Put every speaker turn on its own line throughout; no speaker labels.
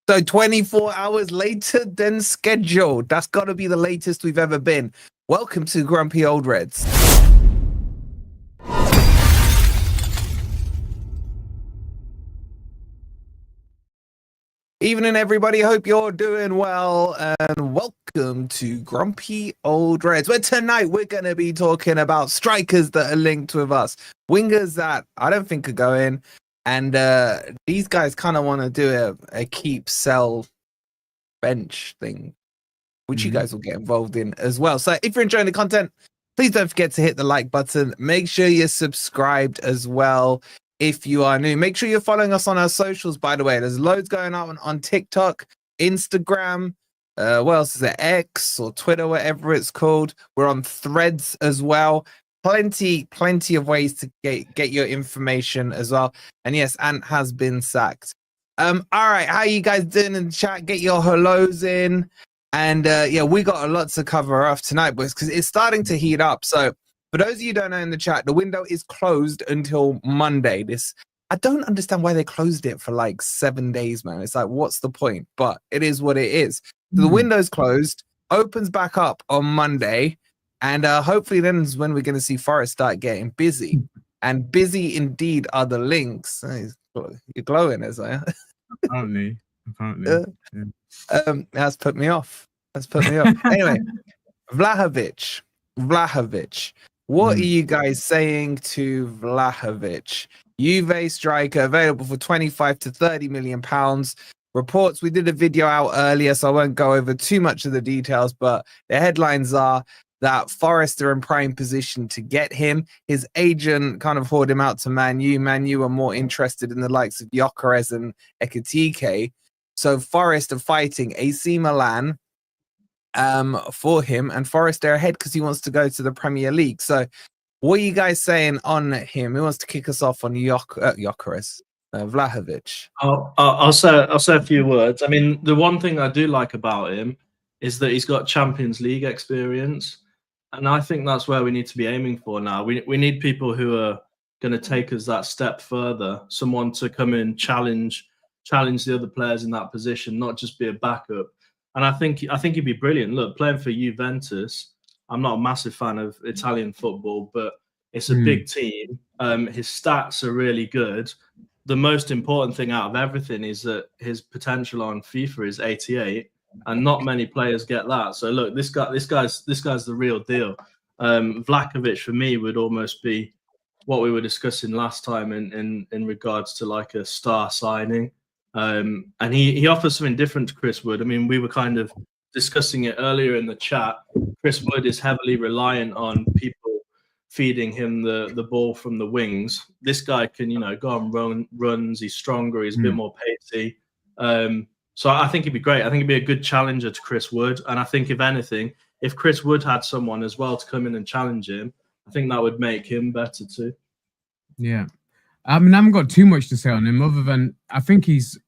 So 24 hours later than scheduled. That's got to be the latest we've ever been. Welcome to Grumpy Old Reds. Evening, everybody. Hope you're doing well, and welcome to Grumpy Old Reds, where tonight we're going to be talking about strikers that are linked with us, wingers that I don't think are going, and these guys kind of want to do a keep, sell, bench thing, which you guys will get involved in as well. So if you're enjoying the content, please don't forget to hit the like button. Make sure you're subscribed as well. If you are new, make sure you're following us on our socials, by the way. There's loads going on TikTok, Instagram, what else is it? X or Twitter, whatever it's called. We're on Threads as well. Plenty of ways to get your information as well. And yes, Ant has been sacked. All right, how you guys doing in the chat? Get your hellos in. And yeah, we got a lot to cover off tonight, boys, because it's starting to heat up. So for those of you who don't know in the chat, the window is closed until Monday. I don't understand why they closed it for like 7 days, man. It's like, what's the point? But it is what it is. So the window's closed, opens back up on Monday, and hopefully then is when we're going to see Forest start getting busy. And busy indeed are the links. You're glowing, as I
Apparently.
That's put me off. Anyway, Vlahovic. What are you guys saying to Vlahovic? Juve striker available for 25 to 30 million pounds. Reports, we did a video out earlier, so I won't go over too much of the details, but the headlines are that Forest are in prime position to get him. His agent kind of hauled him out to Man U. Man U are more interested in the likes of Gyökeres and Ekitike. So Forest are fighting AC Milan for him, and Forest are ahead because he wants to go to the Premier League. So what are you guys saying on him? Who wants to kick us off on Gyökeres? Vlahovic.
I'll say a few words. I mean, the one thing I do like about him is that he's got Champions League experience, and I think that's where we need to be aiming for now. We need people who are going to take us that step further, someone to come in, challenge the other players in that position, not just be a backup. And I think he'd be brilliant. Look, playing for Juventus, I'm not a massive fan of Italian football, but it's a big team. His stats are really good. The most important thing out of everything is that his potential on FIFA is 88, and not many players get that. So look, this guy's the real deal. Vlahovic for me would almost be what we were discussing last time in regards to like a star signing. And he offers something different to Chris Wood. I mean, we were kind of discussing it earlier in the chat. Chris Wood is heavily reliant on people feeding him the ball from the wings. This guy can, go on runs. He's stronger. He's a bit more pacey. So I think he'd be great. I think he'd be a good challenger to Chris Wood. And I think, if anything, if Chris Wood had someone as well to come in and challenge him, I think that would make him better too. Yeah.
I mean, I haven't got too much to say on him other than I think his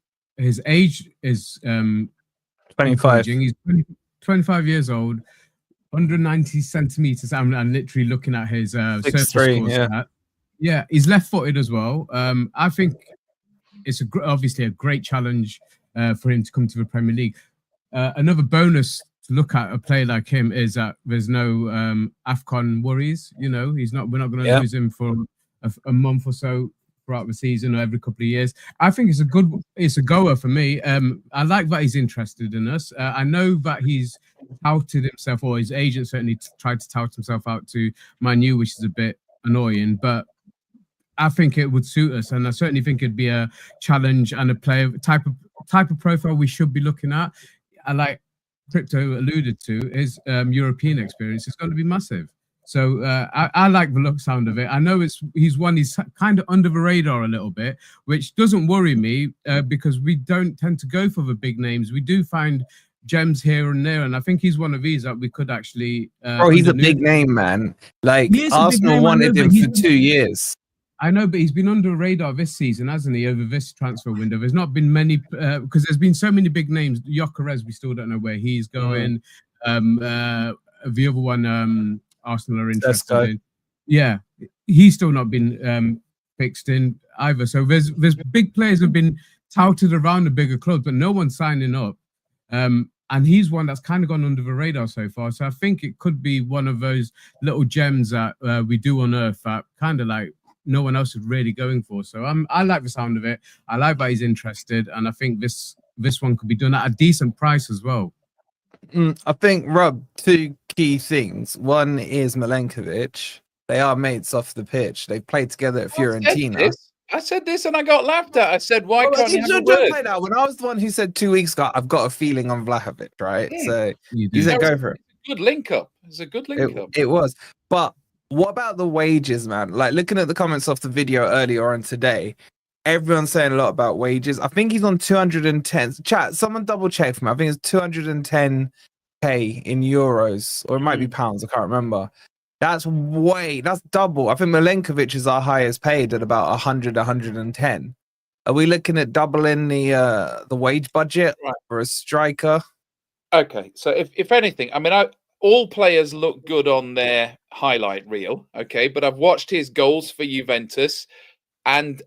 age is
25.
He's 25 years old, 190 centimeters. I'm literally looking at his surface score stat. Yeah, he's left-footed as well. I think it's obviously a great challenge for him to come to the Premier League. Another bonus to look at a player like him is that there's no AFCON worries. We're not going to lose him for a month or so throughout the season or every couple of years. I think it's a goer for me. I like that he's interested in us. I know that he's touted himself, or his agent certainly tried to tout himself out to Man U, which is a bit annoying, but I think it would suit us, and I certainly think it'd be a challenge and a player type of profile we should be looking at. I like Crypto alluded to, his European experience is going to be massive. So I like the sound of it. I know he's kind of under the radar a little bit, which doesn't worry me because we don't tend to go for the big names. We do find gems here and there, and I think he's one of these that we could actually.
He's a big name, man. Like Arsenal wanted him for 2 years.
I know, but he's been under the radar this season, hasn't he, over this transfer window? There's not been many, because there's been so many big names. Gyökeres, we still don't know where he's going. The other one, Arsenal are interested in. Yeah, he's still not been fixed in either. So there's big players have been touted around the bigger clubs, but no one's signing up. And he's one that's kind of gone under the radar so far. So I think it could be one of those little gems that we do unearth that kind of like no one else is really going for. So I like the sound of it. I like that he's interested, and I think this one could be done at a decent price as well.
I think, Rob, two key things. One is Milenkovic. They are mates off the pitch. They played together at Fiorentina.
I said this and I got laughed at. I said, why can't you have a
don't
word?
play that. When I was the one who said 2 weeks ago, I've got a feeling on Vlahovic, right?
Yeah.
So you said go for it.
Good link up. It's a good link up.
It was. But what about the wages, man? Like looking at the comments off the video earlier on today, everyone's saying a lot about wages. I think he's on 210. Chat, someone double check for me. I think it's 210k in euros, or it might be pounds. I can't remember. That's double. I think Milenkovic is our highest paid at about 100, 110. Are we looking at doubling the wage budget for a striker?
Okay, so if anything, I mean, all players look good on their highlight reel, okay, but I've watched his goals for Juventus, and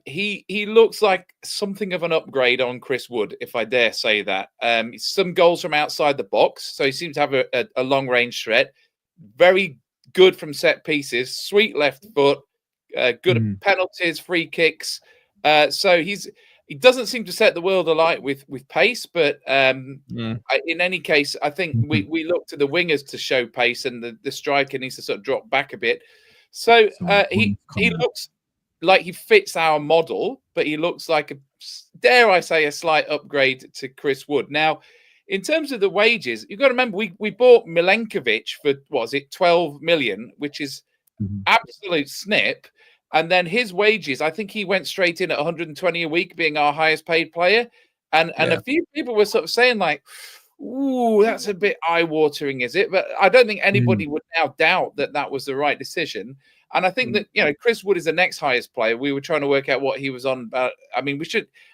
he looks like something of an upgrade on Chris Wood, if I dare say that. Some goals from outside the box, so he seems to have a long range threat. Very good from set pieces, sweet left foot, good at penalties, free kicks. So he doesn't seem to set the world alight with pace, but in any case, I think we look to the wingers to show pace, and the striker needs to sort of drop back a bit. So he looks like he fits our model, but he looks like dare I say, a slight upgrade to Chris Wood. Now, in terms of the wages, you've got to remember we bought Milenkovic for, what was it, 12 million, which is absolute snip. And then his wages, I think he went straight in at 120 a week, being our highest paid player. And a few people were sort of saying like, ooh, that's a bit eye-watering, is it? But I don't think anybody would now doubt that was the right decision. And I think that, Chris Wood is the next highest player. We were trying to work out what he was on. I mean,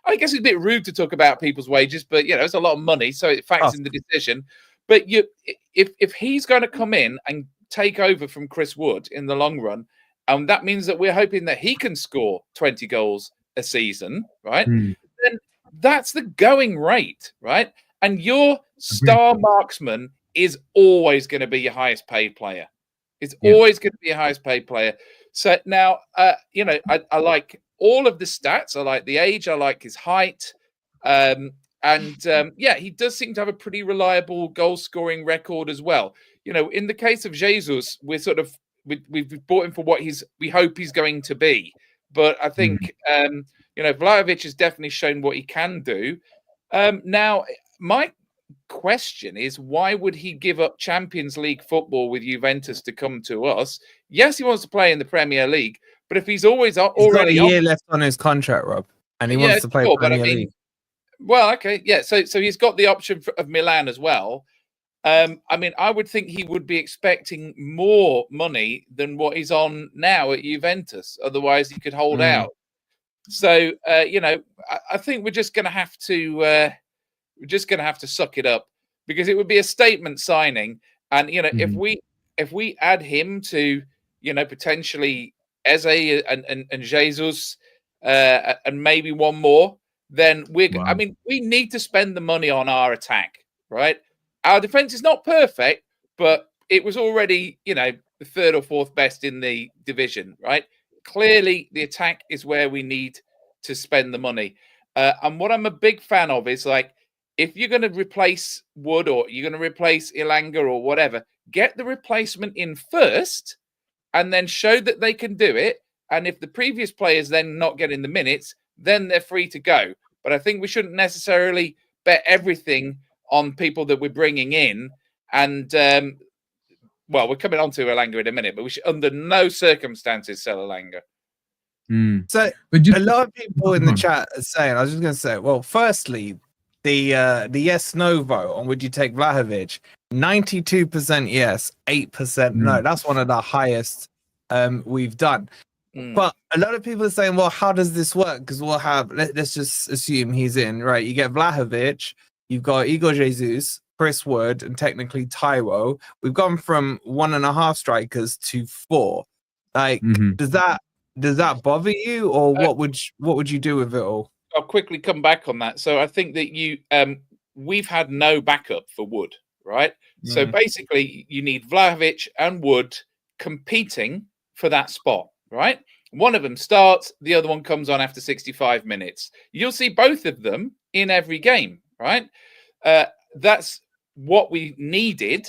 I guess it's a bit rude to talk about people's wages, but, it's a lot of money, so it factors in the decision. But if he's going to come in and take over from Chris Wood in the long run, and that means that we're hoping that he can score 20 goals a season, right? Then that's the going rate, right? And your star marksman is always going to be your highest paid player. It's always going to be a highest paid player. So now, I like all of the stats. I like the age. I like his height. He does seem to have a pretty reliable goal scoring record as well. In the case of Jesus, we're sort of, we've bought him for what we hope he's going to be. But I think, Vlahovic has definitely shown what he can do. Now, my question is, why would he give up Champions League football with Juventus to come to us? Yes, he wants to play in the Premier League, but if he's already
got a year left on his contract, Rob, and he wants to play Premier League.
Well, okay, yeah. So he's got the option of Milan as well. I mean, I would think he would be expecting more money than what he's on now at Juventus. Otherwise, he could hold out. So, I think we're just going to have to. We're just going to have to suck it up, because it would be a statement signing. And, if we add him to, potentially Eze and Jesus and maybe one more, then I mean, we need to spend the money on our attack, right? Our defense is not perfect, but it was already, the third or fourth best in the division, right? Clearly, the attack is where we need to spend the money. And what I'm a big fan of is, like, if you're going to replace Wood or you're going to replace Elanga or whatever, get the replacement in first and then show that they can do it. And if the previous players then not getting the minutes, then they're free to go. But I think we shouldn't necessarily bet everything on people that we're bringing in. And, we're coming on to Elanga in a minute, but we should under no circumstances sell Elanga.
So a lot of people in the chat are saying, I was just going to say, well, firstly, the yes/no vote on would you take Vlahovic, 92% yes, 8% no. That's one of the highest we've done. But a lot of people are saying, well, how does this work? Because we'll have, let's just assume he's in, right? You get Vlahovic, you've got Igor Jesus, Chris Wood, and technically Taiwo. We've gone from 1.5 strikers to 4. Like, does that bother you, or what would you do with it all?
I'll quickly come back on that. So I think that we've had no backup for Wood, right? So basically, you need Vlahovic and Wood competing for that spot, right? One of them starts, the other one comes on after 65 minutes. You'll see both of them in every game, right? That's what we needed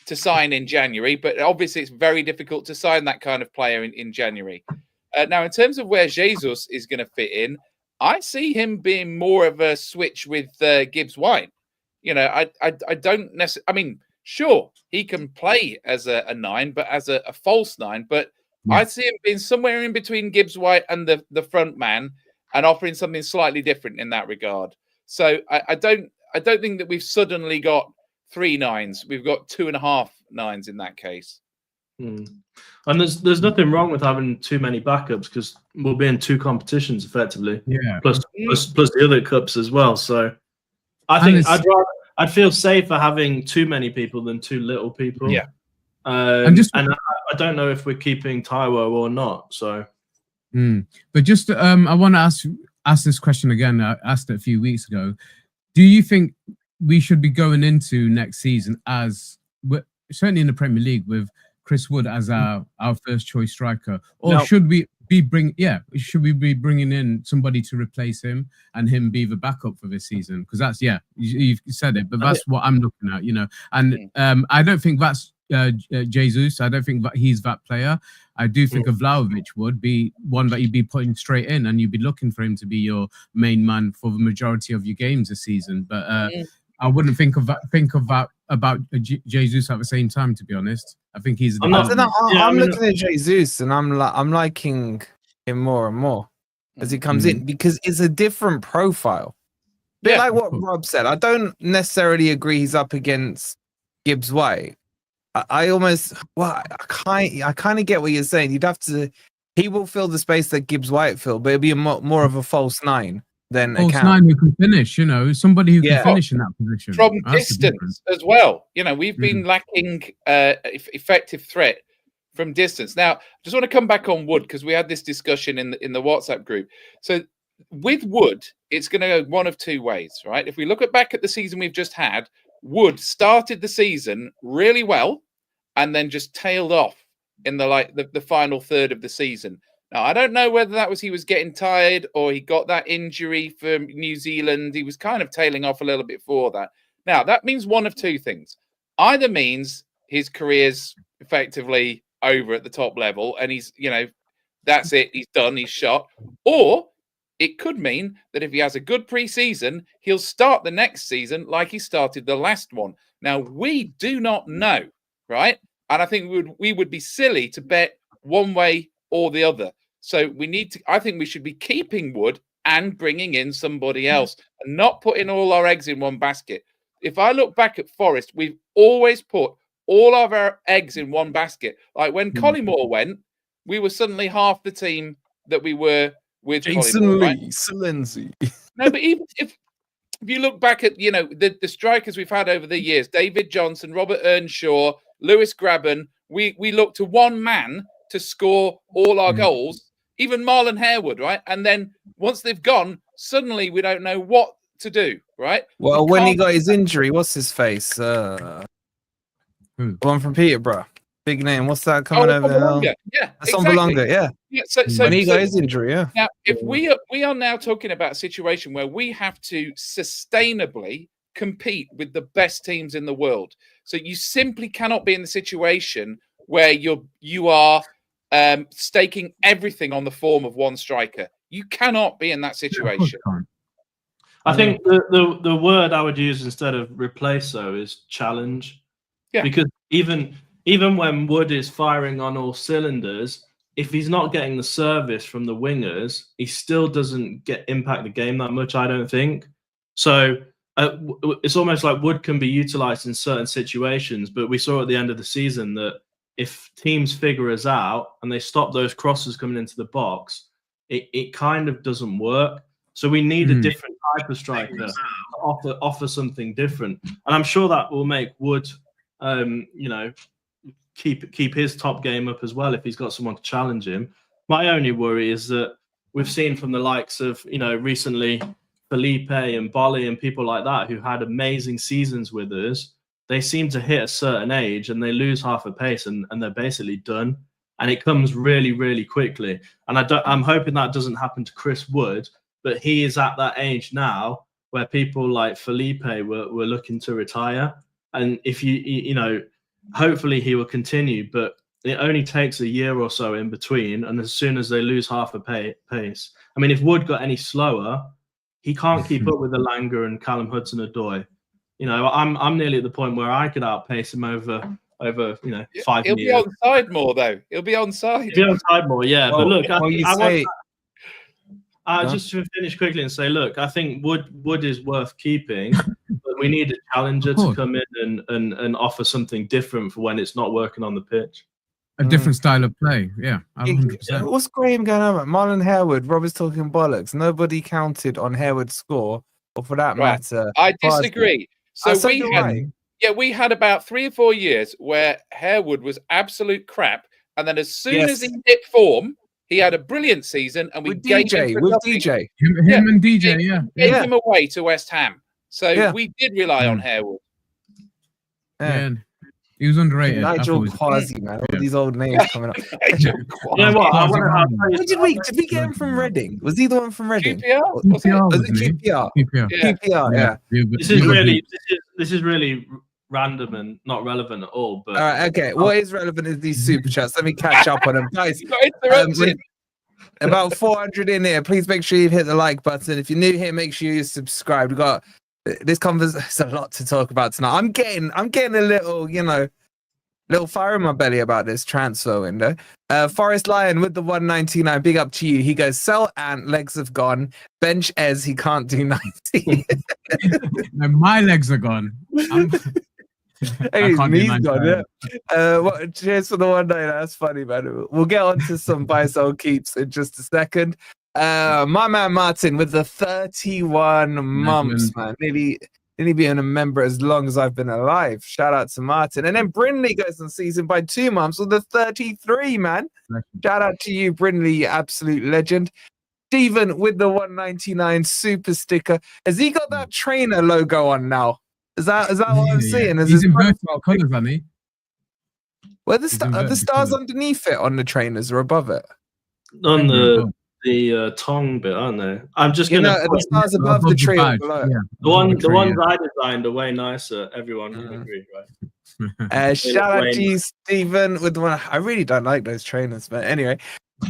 to sign in January, but obviously it's very difficult to sign that kind of player in January. Now, in terms of where Jesus is going to fit in, I see him being more of a switch with Gibbs-White. You know, I don't necessarily. I mean, sure, he can play as a 9, but as a false 9. But I see him being somewhere in between Gibbs-White and the front man, and offering something slightly different in that regard. So I don't think that we've suddenly got 3 9s. We've got 2.5 9s in that case.
And there's nothing wrong with having too many backups because we'll be in 2 competitions effectively.
Yeah.
Plus the other cups as well. So I think I'd feel safer having too many people than too little people.
Yeah.
And I don't know if we're keeping Taiwo or not. So.
But just I want to ask this question again. I asked it a few weeks ago. Do you think we should be going into next season as certainly in the Premier League with Chris Wood as our first choice striker, or should we be bringing in somebody to replace him and him be the backup for this season? Because that's you've said it, but that's what I'm looking at, you know. And I don't think that's Jesus. I don't think that he's that player. I do think a Vlahovic would be one that you'd be putting straight in, and you'd be looking for him to be your main man for the majority of your games this season. But I wouldn't think of that about Jesus at the same time. To be honest, I think he's.
I'm looking at Jesus, and I'm liking him more and more as he comes in because it's a different profile. Bit like what Rob said. I don't necessarily agree he's up against Gibbs-White. I kind of get what you're saying. You'd have to. He will fill the space that Gibbs-White filled, but it'll be more of a false 9 than a
9 who can finish. You know, somebody who can finish in that position
from distance as well. You know, we've been lacking effective threat from distance. Now, I just want to come back on Wood because we had this discussion in the WhatsApp group. So with Wood, it's going to go one of 2 ways, right? If we look back at the season we've just had, Wood started the season really well and then just tailed off in the final third of the season. Now, I don't know whether that was he was getting tired or he got that injury from New Zealand. He was kind of tailing off a little bit for that. Now, that means one of 2 things. Either means his career's effectively over at the top level and he's, you know, that's it. He's done. He's shot. Or it could mean that if he has a good pre-season, he'll start the next season like he started the last one. Now, we do not know, right? And I think we would be silly to bet one way or the other. So we need to. I think we should be keeping Wood and bringing in somebody else and not putting all our eggs in one basket. If I look back at Forest, we've always put all of our eggs in one basket. Like when Collymore went, we were suddenly half the team that we were with
Jason Lee, Lindsay.
No, but even if you look back at, you know, the strikers we've had over the years, David Johnson, Robert Earnshaw, Lewis Grabban, we look to one man to score all our goals, even Marlon Harewood, right? And then once they've gone, suddenly we don't know what to do, right?
Well, when he got his injury, what's his face? One from Peterborough. Big name. What's that coming over there?
Yeah,
that's on Belonga, yeah.
So
when he got his injury, yeah.
Now, if we are now talking about a situation where we have to sustainably compete with the best teams in the world, so you simply cannot be in the situation where you are staking everything on the form of one striker. You cannot be in that situation.
I think the word I would use instead of replace though is challenge. Yeah. Because even when Wood is firing on all cylinders, if he's not getting the service from the wingers, he still doesn't impact the game that much, I don't think. So it's almost like Wood can be utilized in certain situations, but we saw at the end of the season that if teams figure us out and they stop those crosses coming into the box, it kind of doesn't work. So we need a different type of striker to offer something different. And I'm sure that will make Wood, keep his top game up as well if he's got someone to challenge him. My only worry is that we've seen from the likes of, recently Felipe and Bolly and people like that who had amazing seasons with us. They seem to hit a certain age and they lose half a pace and they're basically done. And it comes really, really quickly. And I'm hoping that doesn't happen to Chris Wood, but he is at that age now where people like Felipe were looking to retire. And if hopefully he will continue, but it only takes a year or so in between. And as soon as they lose half a pace, I mean, if Wood got any slower, he can't keep up with Elanga and Callum Hudson-Odoi. I'm nearly at the point where I could outpace him over 5 years.
He'll be onside more, though. He'll be onside.
He'll be onside more, yeah.
Well,
but look,
I
just to finish quickly and say, look, I think Wood is worth keeping, but we need a challenger to come in and offer something different for when it's not working on the pitch.
A different style of play, yeah. 100%.
What's Graham going on? Marlon Harewood, Robert's talking bollocks. Nobody counted on Harewood's score, or for that matter.
I disagree. So we had about 3 or 4 years where Harewood was absolute crap, and then as soon as he hit form, he had a brilliant season, and we gave him
DJ. Him and DJ,
gave him away to West Ham. So we did rely on Harewood.
Yeah. He was underrated.
Nigel Quasi, man. All these old names coming up.
You know what?
Did we get him from Reading? Was he the one from Reading?
QPR.
Was it QPR? QPR, yeah.
This is really random and not relevant at all. But
all right, okay. What is relevant is these super chats. Let me catch up on them, guys. About 400 in here. Please make sure you hit the like button. If you're new here, make sure you subscribe. We've got this conversation. There's a lot to talk about tonight. I'm getting a little, little fire in my belly about this transfer window. Forest Lion with the 199. Big up to you. He goes, sell Ant, legs have gone. Bench Ez, he can't do 90.
No, my legs are gone.
Hey, his knees gone, yeah. Cheers for the 199. That's funny, man. We'll get on to some buy sell keeps in just a second. My man Martin with the 31 months, man. Nearly being a member as long as I've been alive. Shout out to Martin. And then Brindley goes on season by 2 months with the 33, man. Shout out to you, Brindley, you absolute legend. Stephen with the 199 super sticker. Has he got that trainer logo on now? Is that what I'm seeing?
He's in vertical colours, hasn't he?
Where are the stars underneath it on the trainers or above it?
On the tongue bit, aren't they? I'm just gonna
the stars above the tree.
The ones I designed are way nicer. Everyone can agree,
right? Shout out to you, Stephen, with the one. I really don't like those trainers, but anyway.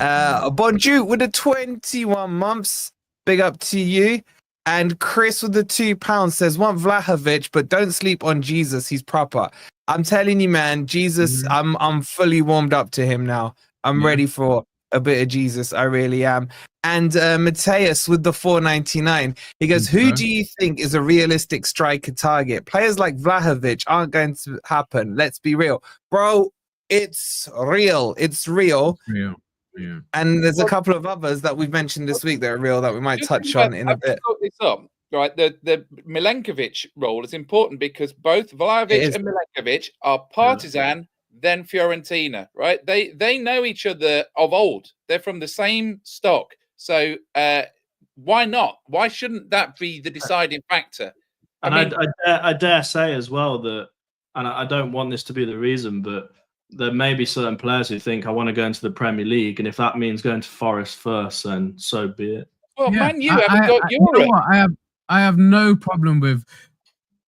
Bonjour with the 21 months. Big up to you. And Chris with the £2 says, want Vlahovic, but don't sleep on Jesus. He's proper. I'm telling you, man, Jesus, I'm fully warmed up to him now. I'm ready for a bit of Jesus. I really am. And Mateus with the 499. He goes, who do you think is a realistic striker target? Players like Vlahovic aren't going to happen. Let's be real. Bro, it's real. It's real.
Yeah.
And there's a couple of others that we've mentioned this week that are real that we might touch on in a bit.
This up, right? The Milenkovic role is important because both Vlahovic and Milenkovic are partisan, then Fiorentina, right? They know each other of old. They're from the same stock. So why not? Why shouldn't that be the deciding factor?
I dare say as well that, and I don't want this to be the reason, but there may be certain players who think I want to go into the Premier League, and if that means going to Forest first, then so be it.
Well, man, you haven't got your.
I have no problem with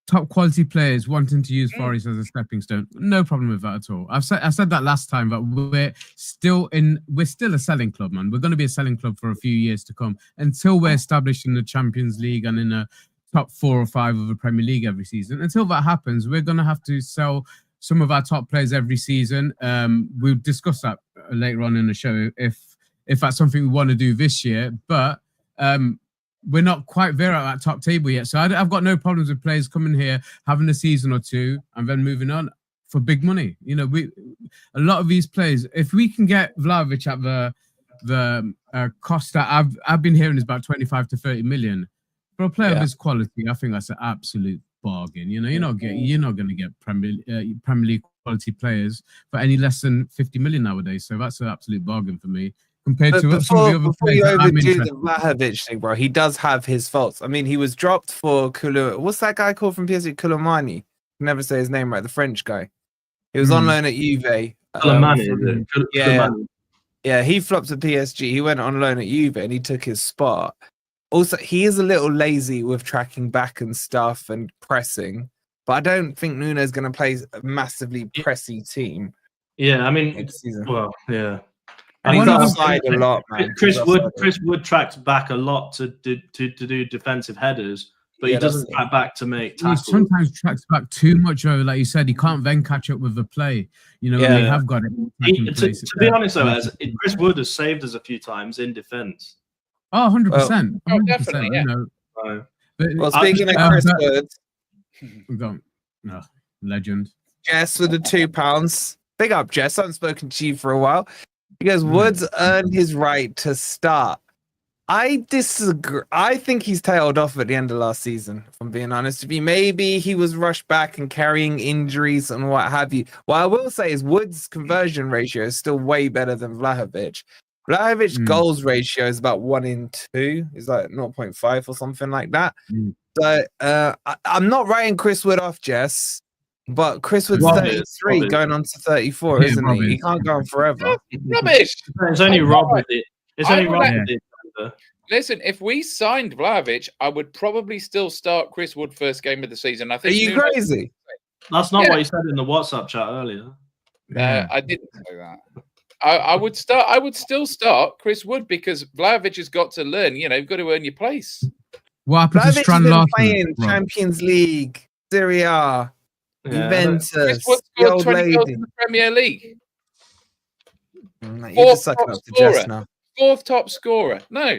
top quality players wanting to use Forest as a stepping stone. No problem with that at all. I said that last time, but we're still a selling club, man. We're going to be a selling club for a few years to come until we're established in the Champions League and in a top 4 or 5 of the Premier League every season. Until that happens, we're going to have to sell some of our top players every season. We'll discuss that later on in the show if that's something we want to do this year. But we're not quite there at that top table yet. So I've got no problems with players coming here, having a season or two, and then moving on for big money. A lot of these players, if we can get Vlahovic at the cost that I've been hearing is about 25 to 30 million for a player of his quality, I think that's an absolute bargain. You're not going to get Premier League quality players for any less than 50 million nowadays. So that's an absolute bargain for me. compared to some of the other
before
players
you
that I'm
overdo
interested
the Vlahovic thing, bro, he does have his faults. I mean, he was dropped for what's that guy called from PSG? Koulibaly. Never say his name right. The French guy. He was on loan at Juve. Yeah, he flopped to PSG. He went on loan at Juve and he took his spot. Also, he is a little lazy with tracking back and stuff and pressing. But I don't think Nuno's going to play a massively pressy team.
Yeah, I mean,
next season.
well, yeah.
And he's offside a lot, man.
Chris Wood tracks back a lot to do defensive headers, but he doesn't track back to make tackles.
He sometimes tracks back too much, though. Like you said, he can't then catch up with the play. You know, they have got it.
To be honest, though, Chris Wood has saved us a few times in defence.
Oh, 100%.
Oh, definitely, yeah.
You know.
Well, speaking of Chris Wood,
we've got legend.
Jess with the £2. Big up, Jess. I haven't spoken to you for a while. He goes, Woods earned his right to start. I disagree. I think he's tailed off at the end of last season, if I'm being honest with you. Maybe he was rushed back and carrying injuries and what have you. What I will say is Woods' conversion ratio is still way better than Vlahovic. Vlahovic's goals ratio is about 1 in 2. It's like 0.5 or something like that. So I'm not writing Chris Wood off, Jess. But Chris Wood's 33 going on to 34, isn't he? He can't go on forever.
Rubbish.
It's only Rob with it. It's only Rob with it.
Listen, if we signed Vlahovic, I would probably still start Chris Wood first game of the season. I think.
Are you crazy?
That's not what you said in the WhatsApp chat earlier.
I didn't say that. I would start. I would still start Chris Wood because Vlahovic has got to learn. You know, you've got to earn your place.
What happened to Strand
Larsen? Playing Champions League, Serie A, Juventus.
Chris Wood scored 20 goals in the Premier League.
You're just sucking up to Jess now.
4th top scorer. No,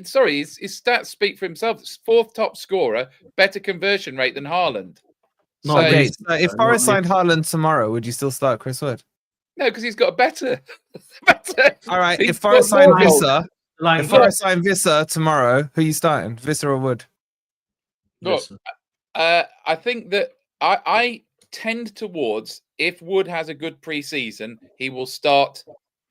sorry, his stats speak for himself. 4th top scorer, better conversion rate than Haaland.
So if Forest signed Haaland tomorrow, would you still start Chris Wood?
No, because he's got a better.
All right, if Forest signed Wissa, tomorrow, who are you starting? Wissa or Wood?
Look, I think that I tend towards if Wood has a good pre-season, he will start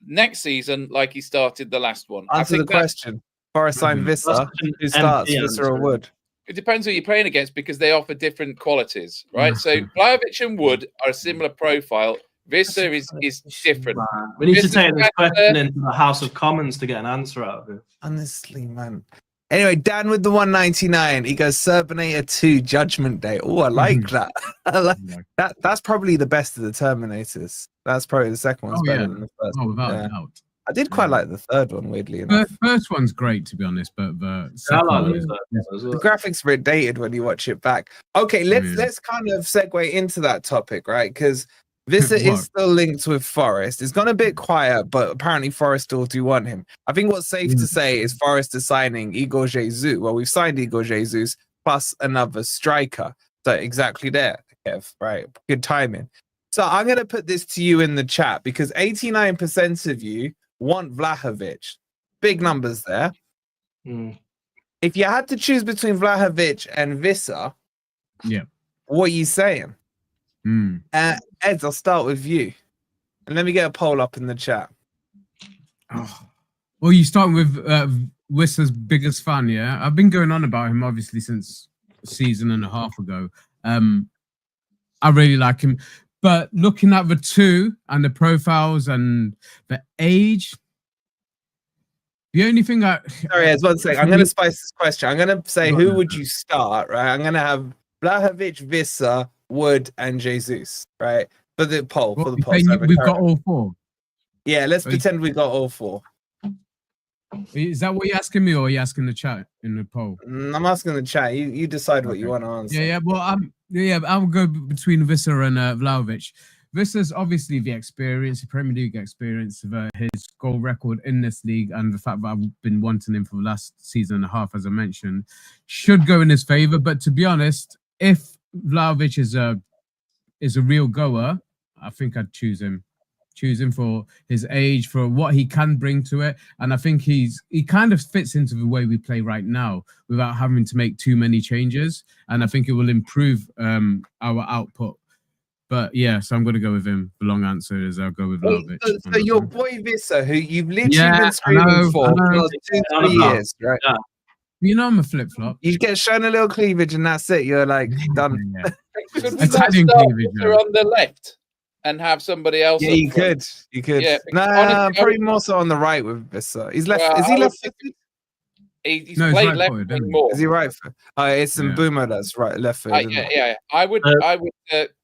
next season like he started the last one.
Answer the question. Forest signed Wissa, who starts, Wissa or Wood?
It depends who you're playing against because they offer different qualities, right? So Vlahovic and Wood are a similar profile. Wissa is different.
We need to take this question into the House of Commons to get an answer out of it.
Honestly, man. Anyway, Dan with the 199. He goes Serbinator 2 Judgment Day. Oh, I like that. I like that. That's probably the best of the Terminators. That's probably the second one's better than the first.
Oh, without a doubt.
I did quite like the third one, weirdly enough.
The first one's great, to be honest, but the second one
the graphics were dated when you watch it back. Okay, let's kind of segue into that topic, right? Because Wissa is still linked with Forest. It's gone a bit quiet, but apparently Forest still do want him. I think what's safe to say is Forest is signing Igor Jesus. Well, we've signed Igor Jesus plus another striker. So exactly there, Kev, right? Good timing. So I'm going to put this to you in the chat because 89% of you want Vlahovic. Big numbers there. If you had to choose between Vlahovic and Wissa, what are you saying? Eds, I'll start with you. And let me get a poll up in the chat.
Well, you start with Wissa's biggest fan, yeah? I've been going on about him, obviously, since a season and a half ago. I really like him. But looking at the two and the profiles and the age, the only thing
Sorry, Eds, one second. I'm going to spice this question. I'm going to say, who would you start, right? I'm going to have Vlahovic, Wissa, Wood, and Jesus, right? For the poll.
We've got all four.
Yeah, let's pretend we got all four.
Is that what you're asking me, or are you asking the chat in the poll?
I'm asking the chat. You decide what you want to answer.
Yeah. Well, I'll go between Wissa and Vlahovic. Vissa's obviously the experience, the Premier League experience, of his goal record in this league, and the fact that I've been wanting him for the last season and a half, as I mentioned, should go in his favour. But to be honest, if Vlahovic is a real goer, I think I'd choose him. Choose him for his age, for what he can bring to it, and I think he kind of fits into the way we play right now without having to make too many changes. And I think it will improve our output. But yeah, so I'm going to go with him. The long answer is I'll go with Vlahovic.
So your boy Wissa, who you've literally been screaming for the last 2-3 years, right?
Yeah. You know I'm a flip-flop.
You get shown a little cleavage and that's it. You're like, done.
Should we start on the left and have somebody else?
Yeah, you could. You could. Yeah, probably more so on the right with Wissa. He's left. Is he left-footed?
He's played left more.
Is he right? It's some Boomer that's right, left foot.
Yeah. I would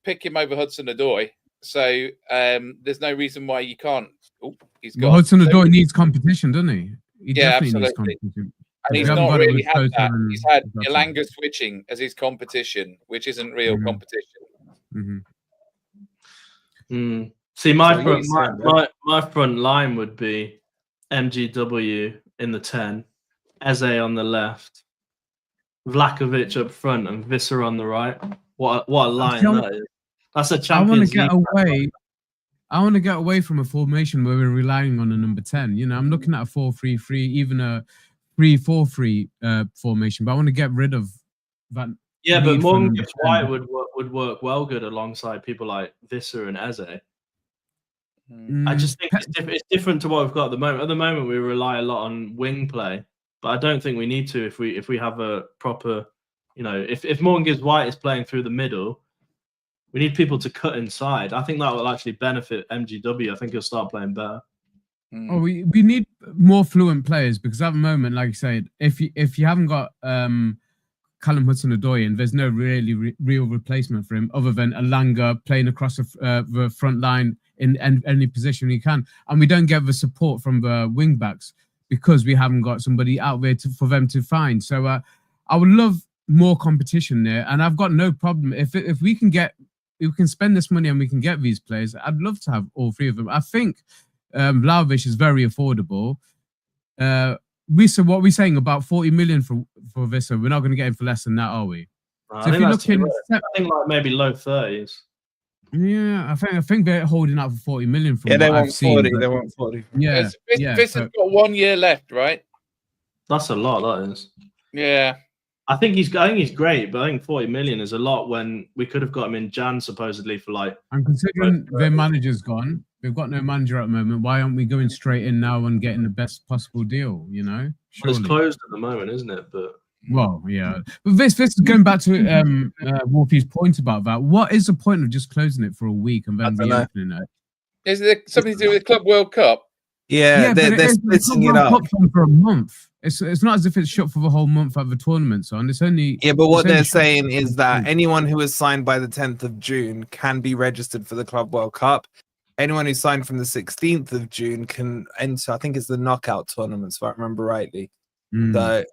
pick him over Hudson-Odoi. So there's no reason why you can't. Oh, he's got
Hudson-Odoi needs competition, doesn't he? He
definitely
needs competition.
And he's not really had that. He's had Elanga switching as his competition, which isn't real competition.
See, my front line would be MGW in the 10, Eze on the left, Vlahovic up front, and Wissa on the right. What a line that is! That's a Champions League.
I want to get away from a formation where we're relying on a number 10. You know, I'm looking at a 4-3-3, even a 3-4-3 formation, but I want to get rid of that.
Yeah, but Morgan Gibbs-White would work well good alongside people like Wissa and Eze. I just think it's different to what we've got at the moment. At the moment, we rely a lot on wing play, but I don't think we need to if we have a proper, if Morgan Gibbs-White is playing through the middle, we need people to cut inside. I think that will actually benefit MGW. I think he'll start playing better.
Oh, we need more fluent players because at the moment, like I said, if you haven't got Callum Hudson-Odoi and there's no really real replacement for him other than Elanga playing across the front line in any position he can, and we don't get the support from the wing backs because we haven't got somebody out there for them to find. So I would love more competition there, and I've got no problem if we can spend this money and we can get these players. I'd love to have all three of them. I think Vlahovic is very affordable. Wissa, what are we saying about 40 million for Wissa? We're not going to get him for less than that, are we?
So if you're looking, I think like maybe low 30s.
Yeah, I think they're holding out for 40 million. From
they want 40. They want 40.
Yeah,
Vissa's got 1 year left, right?
That's a lot. That is.
Yeah.
I think he's great, but I think 40 million is a lot when we could have got him in Jan supposedly for like.
And considering their manager's gone, we've got no manager at the moment. Why aren't we going straight in now and getting the best possible deal? You know,
well, it's closed at the moment, isn't it? But
yeah. But this is going back to Wolfie's point about that. What is the point of just closing it for a week and then reopening it?
Is there something to do with the Club World Cup?
Yeah, they're splitting it up
for a month. It's not as if it's shut for the whole month at the tournament, so it's only.
Yeah, but what they're saying is that anyone who is signed by the 10th of June can be registered for the Club World Cup. Anyone who signed from the 16th of June can enter. I think it's the knockout tournaments, if I remember rightly. So,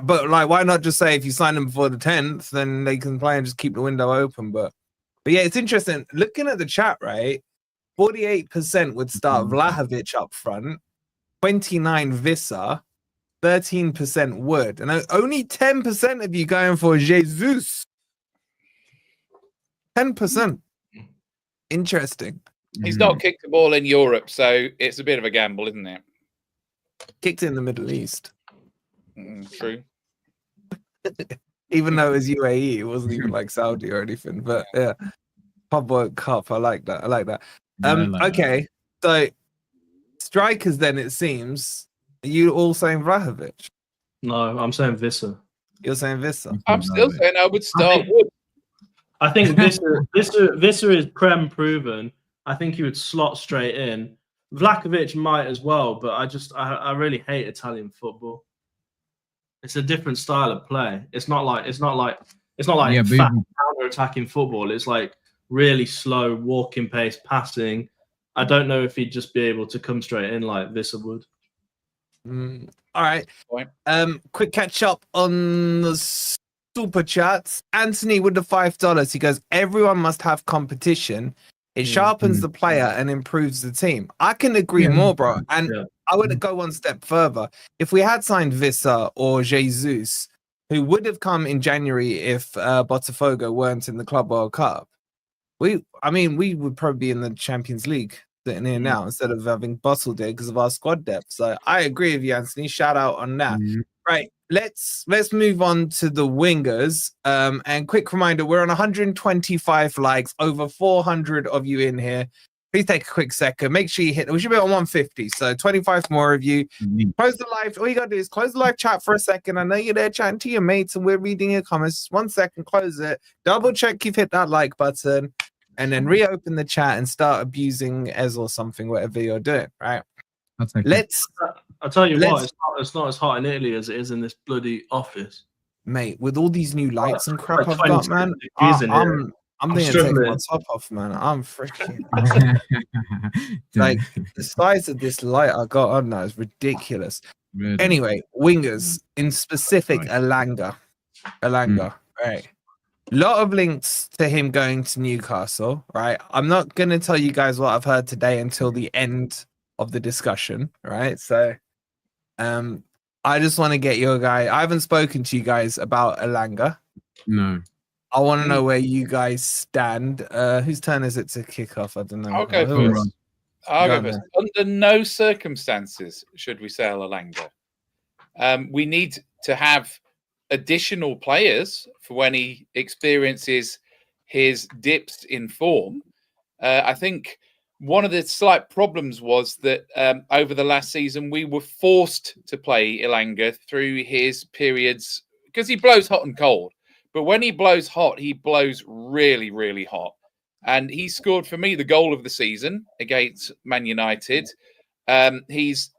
but like, why not just say if you sign them before the 10th, then they can play and just keep the window open? But yeah, it's interesting. Looking at the chat, right? 48% would start Vlahovic up front, 29% Wissa, 13% Wood, and only 10% of you going for Jesus. 10%. Interesting.
He's not kicked the ball in Europe, so it's a bit of a gamble, isn't it?
Kicked in the Middle East.
True.
Even though it was UAE, it wasn't even like Saudi or anything. But yeah, Club World Cup. I like that. Okay, so strikers. Then it seems. Are you all saying Vlahovic?
No, I'm saying Wissa.
You're saying Wissa.
I'm still saying I would start Wood.
I think Wissa is Prem proven. I think he would slot straight in. Vlahovic might as well, but I really hate Italian football. It's a different style of play. It's not like counter-attacking football. It's like really slow, walking pace, passing. I don't know if he'd just be able to come straight in like Wissa would.
All right. Quick catch up on the super chats. Anthony with the $5. He goes, everyone must have competition. It sharpens the player and improves the team. I can agree more, bro. And I would go one step further. If we had signed Wissa or Jesus, who would have come in January if Botafogo weren't in the Club World Cup, we would probably be in the Champions League sitting here now instead of having bottled it because of our squad depth. So I agree with you, Anthony. Shout out on that. Right. let's move on to the wingers. And quick reminder, we're on 125 likes, over 400 of you in here. Please take a quick second. Make sure you hit. We should be on 150, so 25 more of you. Close the live. All you gotta do is close the live chat for a second. I know you're there chatting to your mates, and we're reading your comments. 1 second, close it. Double check you've hit that like button, and then reopen the chat and start abusing Ez or something, whatever you're doing. Right?
I'll tell you what. It's not as hot in Italy as it is in this bloody office,
mate. With all these new lights and crap I've got, man. I'm thinking of taking my top off, man. I'm freaking like the size of this light I got on now is ridiculous. Really? Anyway, wingers in specific, Elanga, right? A lot of links to him going to Newcastle, right? I'm not gonna tell you guys what I've heard today until the end of the discussion, right? So, I just want to get your guy. I haven't spoken to you guys about Elanga.
No.
I want to know where you guys stand. Whose turn is it to kick off? I don't know.
I'll go first. Under no circumstances should we sell Elanga. We need to have additional players for when he experiences his dips in form. I think one of the slight problems was that over the last season, we were forced to play Elanga through his periods because he blows hot and cold. But when he blows hot, he blows really, really hot. And he scored for me the goal of the season against Man United. He's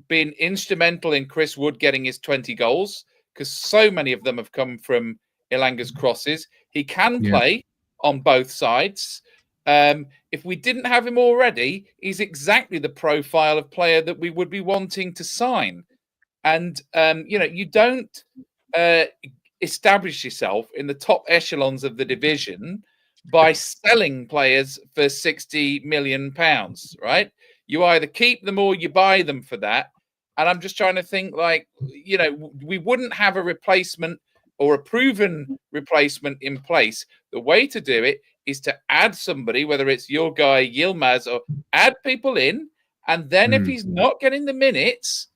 been instrumental in Chris Wood getting his 20 goals because so many of them have come from Elanga's crosses. He can play on both sides. If we didn't have him already, he's exactly the profile of player that we would be wanting to sign. And, you don't establish yourself in the top echelons of the division by selling players for £60 million, right? You either keep them or you buy them for that. And I'm just trying to think we wouldn't have a replacement or a proven replacement in place. The way to do it is to add somebody, whether it's your guy Yilmaz, or add people in. And then if he's not getting the minutes,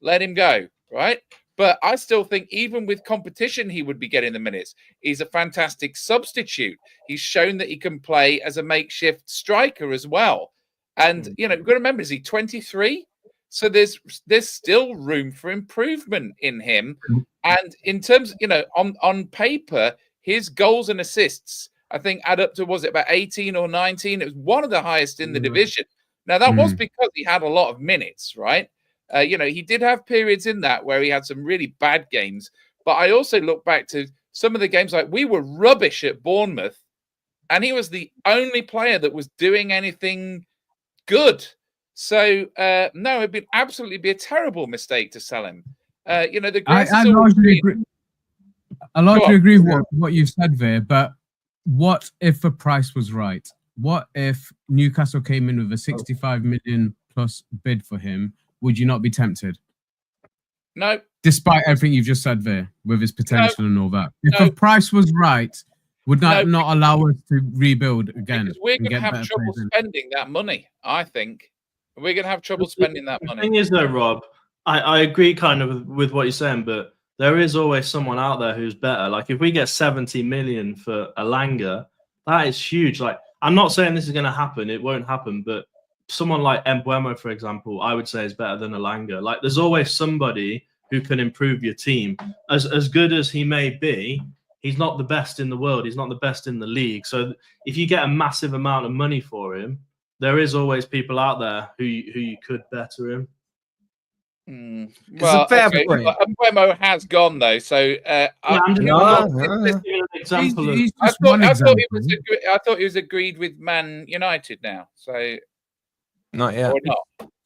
let him go, right? But I still think even with competition, he would be getting the minutes. He's a fantastic substitute. He's shown that he can play as a makeshift striker as well. And, you've got to remember, is he 23? So there's still room for improvement in him. And in terms, on paper, his goals and assists, I think, add up to, was it about 18 or 19? It was one of the highest in the division. Now, that was because he had a lot of minutes, right? He did have periods in that where he had some really bad games. But I also look back to some of the games, like we were rubbish at Bournemouth, and he was the only player that was doing anything good. So, no, it'd absolutely be a terrible mistake to sell him. I
largely agree with what you've said there, but what if the price was right? What if Newcastle came in with a 65 million plus bid for him? Would you not be tempted?
No.
Despite everything you've just said there, with his potential and all that. If the price was right, would that not allow us to rebuild again?
Because we're going to have trouble spending that money, I think. We're going to have trouble spending that money.
The thing is, though, Rob, I agree kind of with what you're saying, but there is always someone out there who's better. Like, if we get 70 million for Elanga, that is huge. Like, I'm not saying this is going to happen. It won't happen, but someone like Mbeumo, for example, I would say is better than Elanga. Like, there's always somebody who can improve your team. As good as he may be, he's not the best in the world. He's not the best in the league. So if you get a massive amount of money for him, there is always people out there who you could better him.
Well, Mbeumo has gone though, so I thought he was agreed with Man United now. So
not yet.
Or not.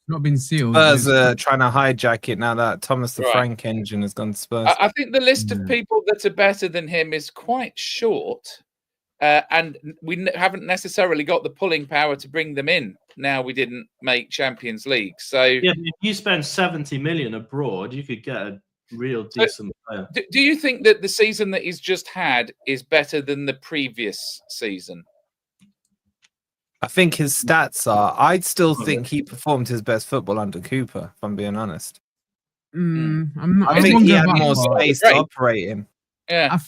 Not been sealed.
Spurs are trying to hijack it now that Thomas the Frank engine has gone to Spurs.
I think the list of people that are better than him is quite short, and we haven't necessarily got the pulling power to bring them in. Now we didn't make Champions League, so
yeah. If you spend 70 million abroad, you could get a real decent player.
Do you think that the season that he's just had is better than the previous season?
I think his stats are. I'd still think he performed his best football under Cooper, if I'm being honest.
I'm not.
I think he had more
far.
space to operate in.
Yeah.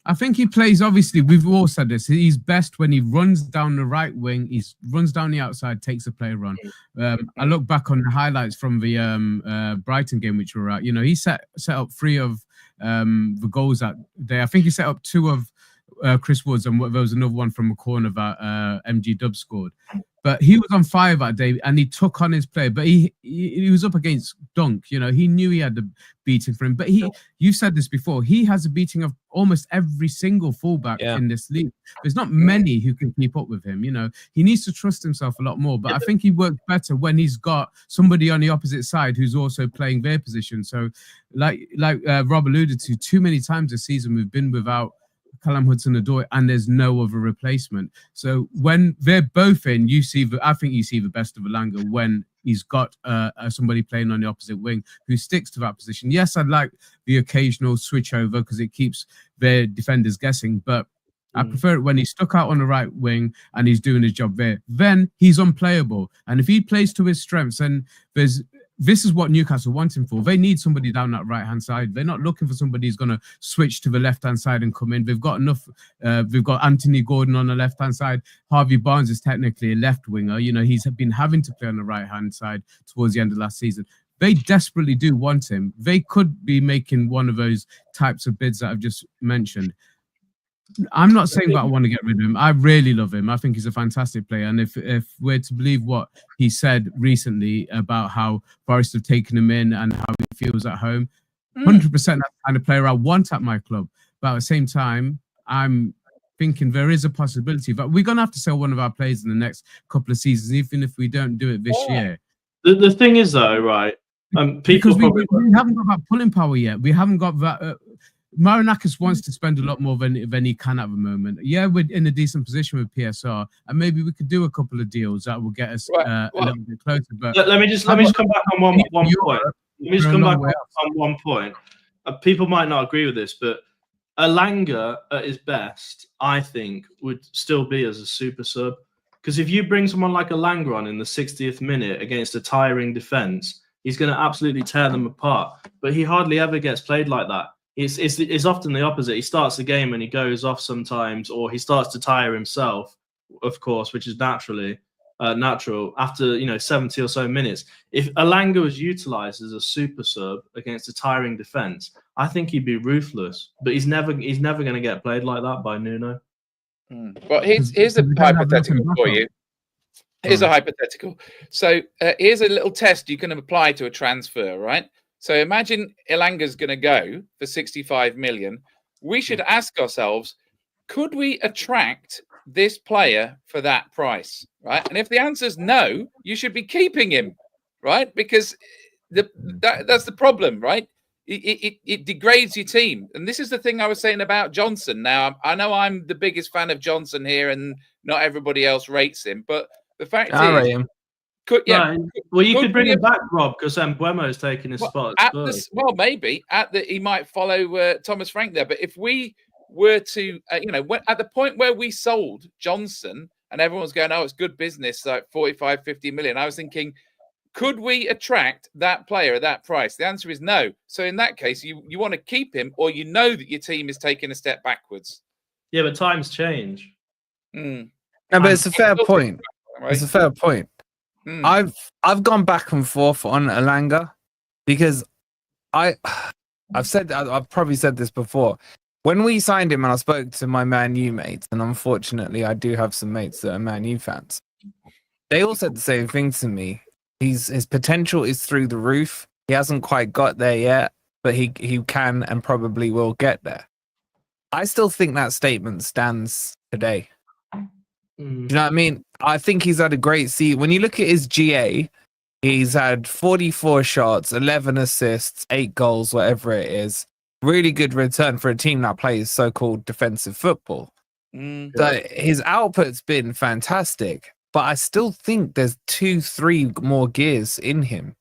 I think he plays, obviously, we've all said this, he's best when he runs down the right wing, he runs down the outside, takes a play run. I look back on the highlights from the Brighton game, which were at, he set up 3 of the goals that day. I think he set up 2 of Chris Woods, and there was another one from a corner that MG Dub scored. But he was on fire that day, and he took on his play. But he was up against Dunk. He knew he had the beating for him. But you've said this before, he has a beating of almost every single fullback in this league. There's not many who can keep up with him. He needs to trust himself a lot more. But I think he works better when he's got somebody on the opposite side who's also playing their position. So, like Rob alluded to, too many times this season we've been without Callum Hudson-Odoi, and there's no other replacement. So when they're both in, I think you see the best of Elanga when he's got somebody playing on the opposite wing who sticks to that position. Yes, I'd like the occasional switch over because it keeps their defenders guessing, but I prefer it when he's stuck out on the right wing and he's doing his job there. Then he's unplayable. And if he plays to his strengths, then this is what Newcastle want him for. They need somebody down that right-hand side. They're not looking for somebody who's going to switch to the left-hand side and come in. They've got enough. They've got Anthony Gordon on the left-hand side. Harvey Barnes is technically a left winger. He's been having to play on the right-hand side towards the end of last season. They desperately do want him. They could be making one of those types of bids that I've just mentioned. I'm not saying that I want to get rid of him. I really love him. I think he's a fantastic player. And if we're to believe what he said recently about how Forest have taken him in and how he feels at home, 100% that's the kind of player I want at my club. But at the same time, I'm thinking there is a possibility that we're going to have to sell one of our players in the next couple of seasons, even if we don't do it this year.
The thing is, though, right?
Because we haven't got that pulling power yet. We haven't got that... Marinakis wants to spend a lot more than he can at the moment. Yeah, we're in a decent position with PSR, and maybe we could do a couple of deals that will get us a little bit closer. But
let me just come back on one point. Let me just come back on one point. People might not agree with this, but Elanga at his best, I think, would still be as a super sub. Because if you bring someone like Elanga on in the 60th minute against a tiring defense, he's going to absolutely tear them apart. But he hardly ever gets played like that. It's often the opposite. He starts the game and he goes off sometimes, or he starts to tire himself, of course, which is natural after 70 or so minutes. If Elanga was utilised as a super sub against a tiring defence, I think he'd be ruthless. But he's never going to get played like that by Nuno.
Well, here's a hypothetical for you. Here's a hypothetical. So here's a little test you can apply to a transfer, right? So imagine Elanga's going to go for 65 million. We should ask ourselves, could we attract this player for that price, right? And if the answer is no, you should be keeping him, right? Because that's the problem, right? It degrades your team. And this is the thing I was saying about Johnson. Now, I know I'm the biggest fan of Johnson here and not everybody else rates him, but the fact is...
I rate him.
You could bring him back, Rob, because Buemo's taking his spot.
Maybe he might follow Thomas Frank there. But if we were to, at the point where we sold Johnson and everyone's going, oh, it's good business, like 45, 50 million, I was thinking, could we attract that player at that price? The answer is no. So in that case, you want to keep him, or that your team is taking a step backwards.
Yeah, but times change.
No, but it's a fair point. Right? It's a fair point. I've gone back and forth on Elanga because I've probably said this before. When we signed him and I spoke to my Man U mates, and unfortunately I do have some mates that are Man U fans, they all said the same thing to me. His potential is through the roof. He hasn't quite got there yet, but he can and probably will get there. I still think that statement stands today. Do you know what I mean? I think he's had a great season. When you look at his GA, he's had 44 shots, 11 assists, 8 goals, whatever it is. Really good return for a team that plays so-called defensive football. So his output's been fantastic, but I still think there's 2-3 more gears in him.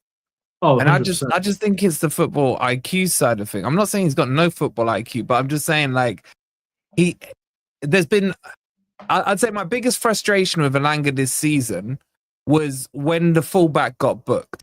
Oh, and 100%. I just think it's the football IQ side of thing. I'm not saying he's got no football IQ, but I'm just saying there's been... I'd say my biggest frustration with Elanga this season was when the fullback got booked.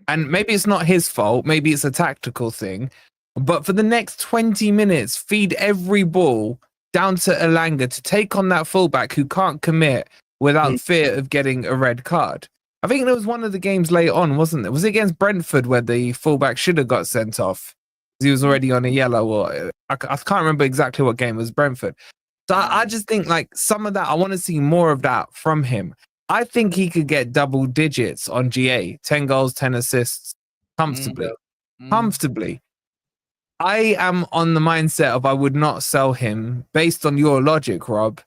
and maybe it's not his fault, maybe it's a tactical thing, but for the next 20 minutes, feed every ball down to Elanga to take on that fullback who can't commit without fear of getting a red card. I think there was one of the games late on, wasn't there? Was it against Brentford where the fullback should have got sent off? He was already on a yellow, or I can't remember exactly what game it was. Brentford. So I just think like some of that, I want to see more of that from him. I think he could get double digits on GA, 10 goals, 10 assists, comfortably. Comfortably. I am on the mindset of I would not sell him based on your logic, Rob.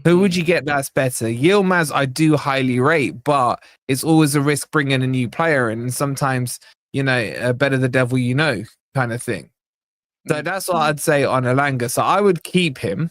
Who would you get that's better? Yilmaz, I do highly rate, but it's always a risk bringing a new player in. And sometimes, better the devil you know kind of thing. So that's what I'd say on Elanga. So I would keep him.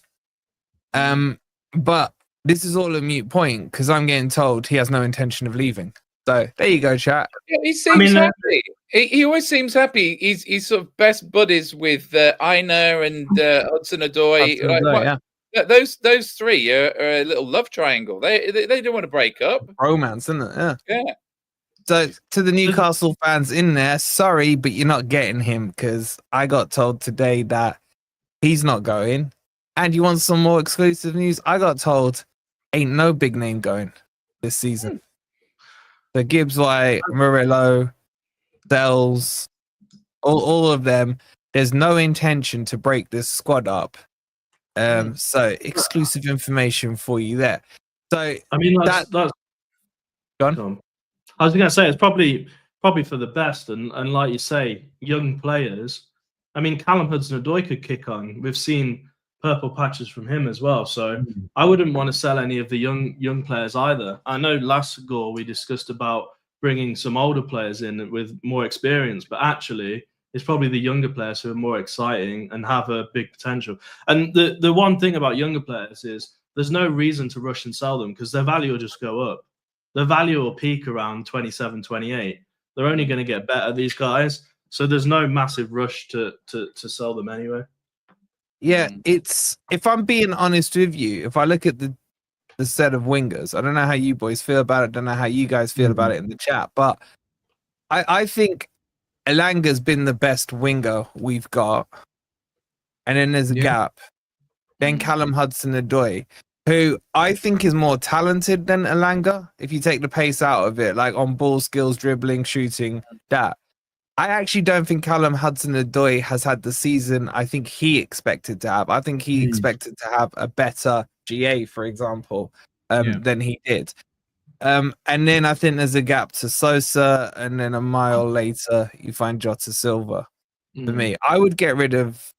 But this is all a moot point because I'm getting told he has no intention of leaving. So there you go, chat.
Yeah, he seems happy. He always seems happy. He's sort of best buddies with Aina and Hudson-Odoi. Those three are a little love triangle. They don't want to break up.
Romance, isn't it?
Yeah.
So to the Newcastle fans in there, sorry, but you're not getting him because I got told today that he's not going. And you want some more exclusive news? I got told ain't no big name going this season. So Gibbs-White, Murillo, Dells, all of them. There's no intention to break this squad up. So exclusive information for you there. So
I mean, that's
John.
I was going to say it's probably for the best, and like you say, young players. I mean, Callum Hudson-Odoi could kick on. We've seen purple patches from him as well, so I wouldn't want to sell any of the young players either. I know last GOR we discussed about bringing some older players in with more experience, but actually it's probably the younger players who are more exciting and have a big potential. And the one thing about younger players is there's no reason to rush and sell them because their value will just go up. Their value will peak around 27, 28. They're only going to get better, these guys. So there's no massive rush to sell them anyway.
Yeah, it's, if I'm being honest with you, if I look at the set of wingers, I don't know how you boys feel about it. Don't know how you guys feel about it in the chat, but I think Elanga's been the best winger we've got. And then there's a gap. Then Callum Hudson-Odoi, who I think is more talented than Elanga, if you take the pace out of it, like on ball skills, dribbling, shooting, that. I actually don't think Callum Hudson-Odoi has had the season I think he expected to have. I think he expected to have a better GA, for example, than he did. And then I think there's a gap to Sosa, and then a mile later you find Jota Silva. For me, I would get rid of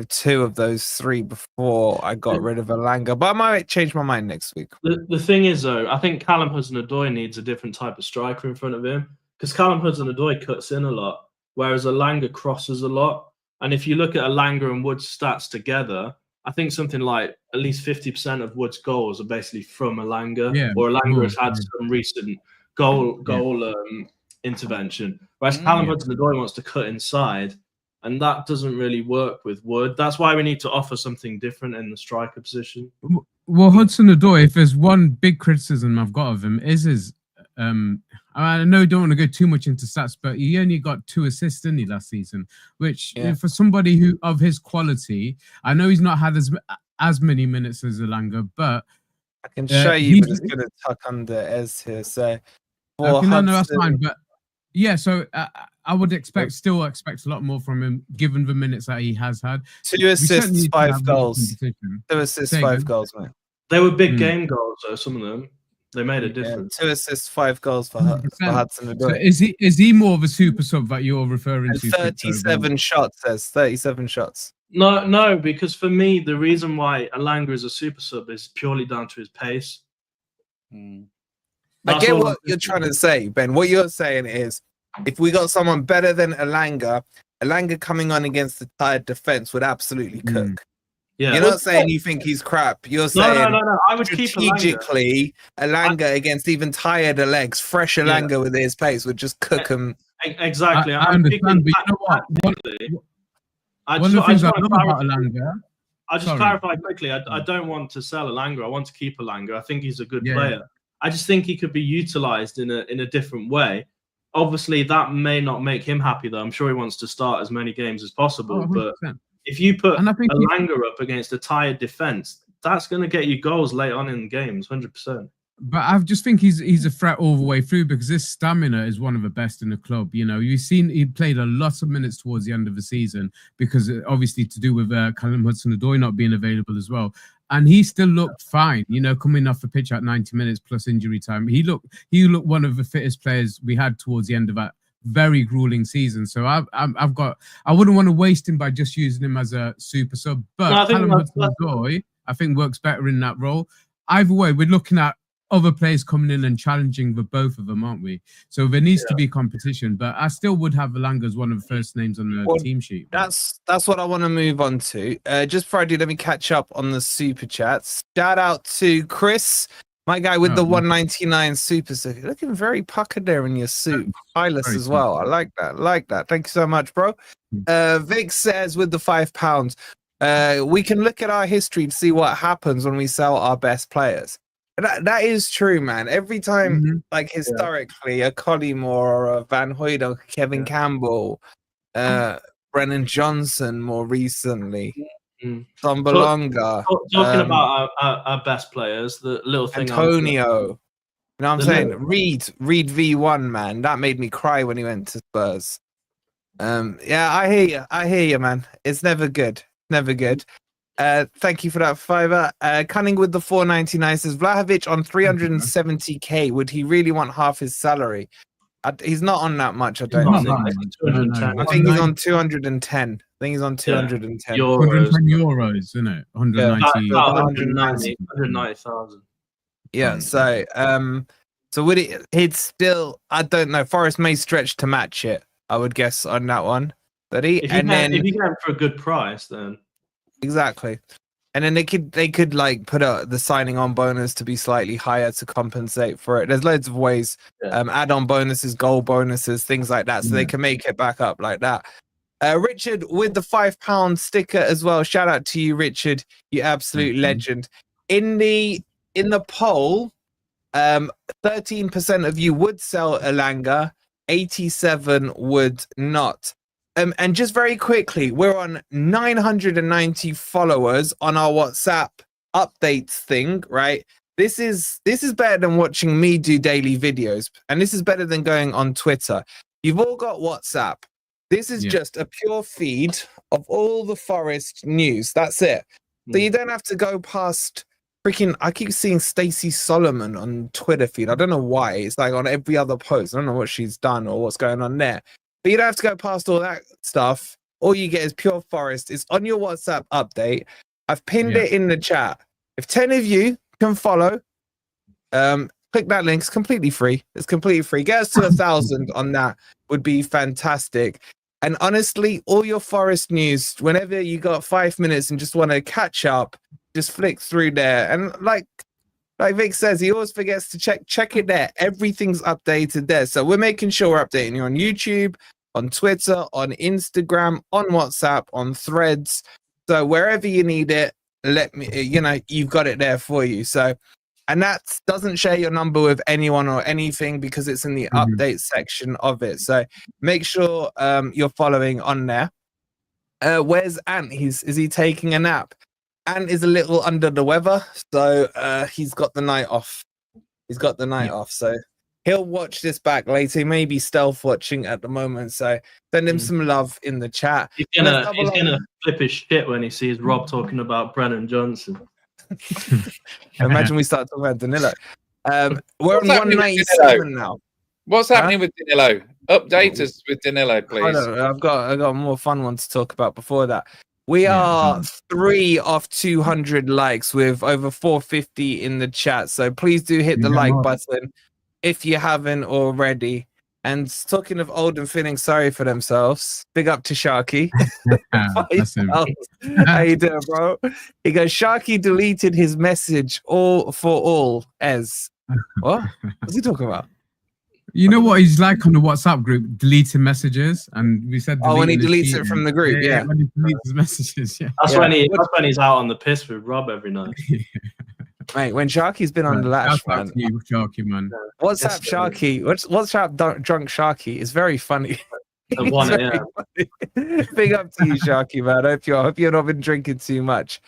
two of those three before I got rid of Elanga, but I might change my mind next week.
The thing is, though, I think Callum Hudson-Odoi needs a different type of striker in front of him because Callum Hudson-Odoi cuts in a lot, whereas Elanga crosses a lot. And if you look at Elanga and Wood's stats together, I think something like at least 50% of Wood's goals are basically from Elanga, or Elanga has had some recent goal intervention. Whereas Callum Hudson-Odoi wants to cut inside, and that doesn't really work with Wood. That's why we need to offer something different in the striker position.
Well, Hudson-Odoi, if there's one big criticism I've got of him, is his I know I don't want to go too much into stats, but he only got 2 assists, didn't he, last season? Which, for somebody who of his quality, I know he's not had as many minutes as Elanga, but
I can show you, but it's going to tuck under Ez here. So,
no, that's fine. But yeah, so I would still expect a lot more from him, given the minutes that he has had.
2 assists, 5 goals. 2 assists, 5 goals, mate.
They were big game goals, though. Some of them. They made a difference. 2
assists, 5 goals for Hudson-Odoi.
So is he more of a super sub that you're referring to?
37 shots, says 37 shots.
No, because for me, the reason why Elanga is a super sub is purely down to his pace.
I get what you're trying to say, Ben. What you're saying is, if we got someone better than Elanga coming on against the tired defense would absolutely cook. Yeah, you're not saying you think he's crap. You're saying
no. I would
strategically Elanga against even tired legs, fresh Elanga with his pace would just cook him.
Exactly.
I understand, but you know what? One of the things I love about Elanga.
I'll just clarify quickly. I don't want to sell Elanga. I want to keep Elanga. I think he's a good player. I just think he could be utilized in a different way. obviously that may not make him happy though. I'm sure he wants to start as many games as possible. But if you put Elanga up against a tired defense, that's going to get you goals late on in the games, 100%.
But I just think he's a threat all the way through because his stamina is one of the best in the club. You know, you've seen he played a lot of minutes towards the end of the season because obviously to do with Callum Hudson-Odoi not being available as well. And he still looked fine, you know, coming off the pitch at 90 minutes plus injury time. He looked one of the fittest players we had towards the end of that very grueling season. So I wouldn't want to waste him by just using him as a super sub. But Callum Hudson-Odoi, I think, works better in that role. Either way, we're looking at other players coming in and challenging the both of them, aren't we? So there needs to be competition, but I still would have Elanga as one of the first names on the team sheet.
That's what I want to move on to. Just before I do, let me catch up on the super chats. Shout out to Chris, my guy with the 199 super. So you're looking very puckered there in your suit. Eyeless as well. I like that. Thank you so much, bro. Vic says with the £5, we can look at our history to see what happens when we sell our best players. That is true, man. Every time, like historically, a Collymore or a Van Hooydonk, Kevin Campbell, Brennan Johnson more recently, Tombalonga.
Talking about our best players, the little thing.
Antonio. You know what I'm saying? Reed V1, man. That made me cry when he went to Spurs. Yeah, I hear you, man. It's never good. Never good. Thank you for that £5. Cunning with the 499 says Vlahovic on 370k. Would he really want half his salary? He's not on that much. I don't think. I think he's on 210. I think he's on 210.
Euros, isn't it?
190,000.
Yeah. So would it? He'd still. I don't know. Forest may stretch to match it. I would guess on that one. But if you get
him for a good price, then.
Exactly. And then they could like put the signing on bonus to be slightly higher to compensate for it. There's loads of ways, add-on bonuses, goal bonuses, things like that. So they can make it back up like that. Richard with the £5 sticker as well. Shout out to you, Richard. You absolute legend. In the poll, 13% of you would sell Elanga, 87 would not. And just very quickly, we're on 990 followers on our WhatsApp updates thing, right? This is better than watching me do daily videos, and this is better than going on Twitter. You've all got WhatsApp. This is just a pure feed of all the Forest news. That's it. So you don't have to go past freaking. I keep seeing Stacey Solomon on Twitter feed. I don't know why. It's like on every other post. I don't know what she's done or what's going on there. But you don't have to go past all that stuff. All you get is pure Forest. It's on your WhatsApp update. I've pinned it in the chat. If 10 of you can follow, click that link. It's completely free. It's completely free. Get us to 1,000 on that would be fantastic. And honestly, all your Forest news, whenever you got 5 minutes and just want to catch up, just flick through there. And like Vic says, he always forgets to check it there. Everything's updated there. So we're making sure we're updating you on YouTube, on Twitter, on Instagram, on WhatsApp, on Threads. So wherever you need it, you've got it there for you. So, and that doesn't share your number with anyone or anything because it's in the update section of it. So make sure you're following on there. Where's Ant? Is he taking a nap? Ant is a little under the weather, so he's got the night off. So he'll watch this back later. He may be stealth watching at the moment, so send him some love in the chat.
He's gonna flip his shit when he sees Rob talking about Brennan Johnson.
Imagine we start talking about Danilo. We're on 197 now.
What's happening with Danilo? Update us with Danilo, please.
I don't know. I've got a more fun one to talk about before that. We are 3 off 200 likes with over 450 in the chat. So please do hit the like button if you haven't already. And talking of old and feeling sorry for themselves, big up to Sharky. How you doing, bro? He goes, Sharky deleted his message all for all as. What? What's he talking about?
You know what he's like on the WhatsApp group, deleting messages, and we said.
Oh, when he deletes it from the group, yeah.
When he deletes his messages,
That's when he's out on the piss with Rob every night.
Mate, when Sharky's been on the lash, man.
You, Sharky, man.
What's up, Sharky? What's up, drunk Sharky? It's very funny. Funny. Big up to you, Sharky, man. I hope you're not been drinking too much.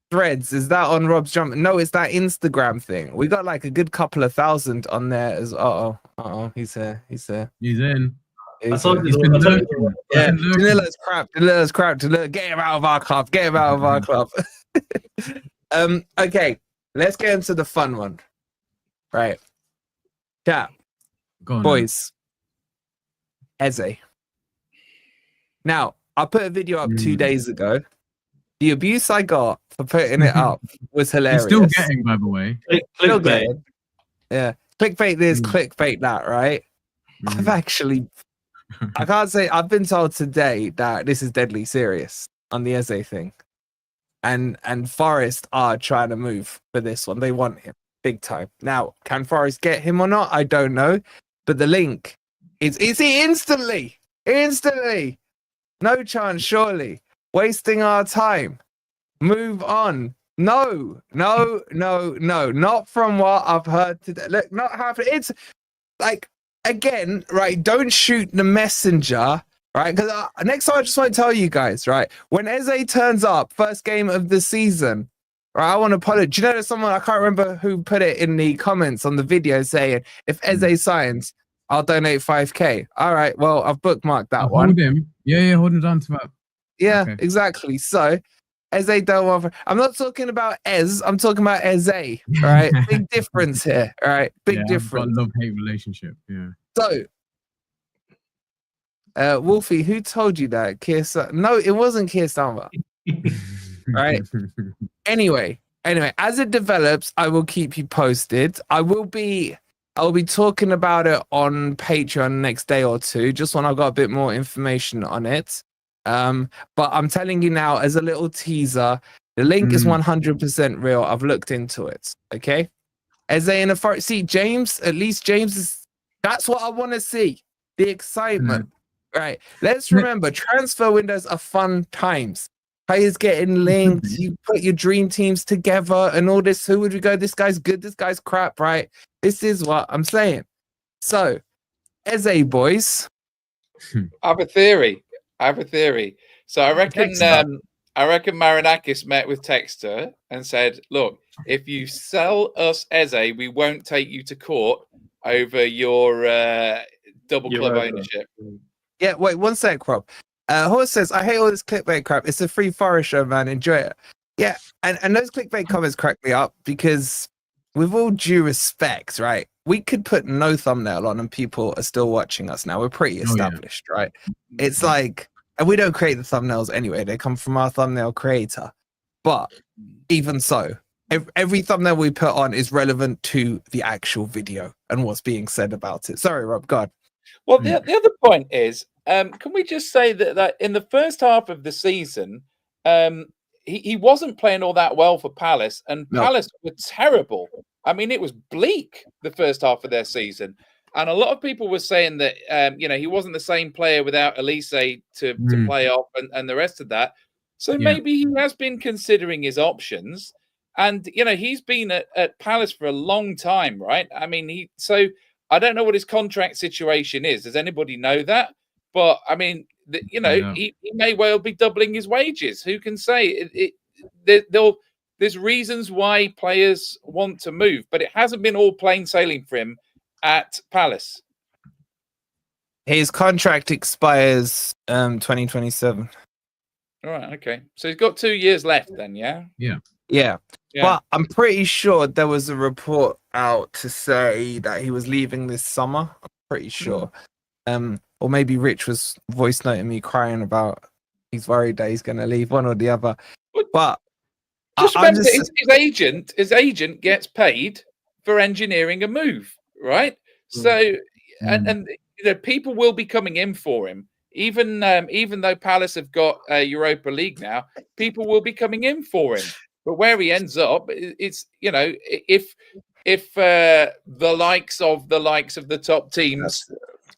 Threads, is that on Rob's jump? No, it's that Instagram thing. We got like a good couple of thousand on there as he's here. He's in.
He's been lurking.
Yeah, Danilo's crap. Danilo, get him out of our club. Okay, let's get into the fun one. Right. Chat. Boys. Eze. Now, I put a video up 2 days ago. The abuse I got for putting it up was hilarious.
You're still getting, by the way.
Clickbait.
Yeah. Clickbait this, clickbait that, right? I've actually... I can't say... I've been told today that this is deadly serious on the Eze thing. And Forest are trying to move for this one. They want him big time. Now, can Forest get him or not? I don't know. But the link is he instantly. No chance, surely. Wasting our time. Move on. No. Not from what I've heard today. Look, not happening. It's like, again, right? Don't shoot the messenger, right? Because next time I just want to tell you guys, right? When Eze turns up, first game of the season, right? I want to apologize. Do you know there's someone, I can't remember who put it in the comments on the video saying, if Eze signs, I'll donate 5k. All right, well, I've bookmarked that one.
Hold him. Yeah, holding on to that.
Yeah, okay. Exactly. So, Eze don't want. I'm not talking about I'm talking about Eze. All right, big difference here. All right, big difference.
Love-hate relationship. Yeah.
So, Wolfie, who told you that? No, it wasn't Keir Starmer. Right. Anyway, as it develops, I will keep you posted. I will be talking about it on Patreon next day or two, just when I've got a bit more information on it. But I'm telling you now, as a little teaser, the link is 100% real. I've looked into it. Okay. Eze in a Forest. See, James, at least James is, that's what I want to see. The excitement. Right. Let's remember, transfer windows are fun times. Players getting linked, you put your dream teams together and all this. Who would we go? This guy's good, this guy's crap, right? This is what I'm saying. So, Eze boys.
I have a theory. So I reckon Marinakis met with Texter and said, look, if you sell us Eze, we won't take you to court over your double club ownership.
Yeah, wait, one sec, Rob. Horse says, I hate all this clickbait crap. It's a free Forest show, man. Enjoy it. Yeah, and those clickbait comments crack me up because with all due respect, right, we could put no thumbnail on and people are still watching us now. We're pretty established, right? It's like, and we don't create the thumbnails anyway. They come from our thumbnail creator. But even so, every thumbnail we put on is relevant to the actual video and what's being said about it. Sorry, Rob, God.
Well, the other point is, can we just say that in the first half of the season, he wasn't playing all that well for Palace, and Palace were terrible. I mean, it was bleak the first half of their season, and a lot of people were saying that he wasn't the same player without Elise to play off and the rest of that. So maybe he has been considering his options, and he's been at Palace for a long time, right? I mean, so I don't know what his contract situation is. Does anybody know that? But I mean, he may well be doubling his wages. Who can say? There's reasons why players want to move, but it hasn't been all plain sailing for him at Palace.
His contract expires 2027.
All right, okay. So he's got 2 years left then, yeah?
Yeah. But I'm pretty sure there was a report out to say that he was leaving this summer. I'm pretty sure. Or maybe Rich was voice noting me crying about he's worried that he's going to leave, one or the other. But
just remember, his agent gets paid for engineering a move, right? So, and people will be coming in for him. Even though Palace have got Europa League now, people will be coming in for him. But where he ends up, it's if the likes of the top teams,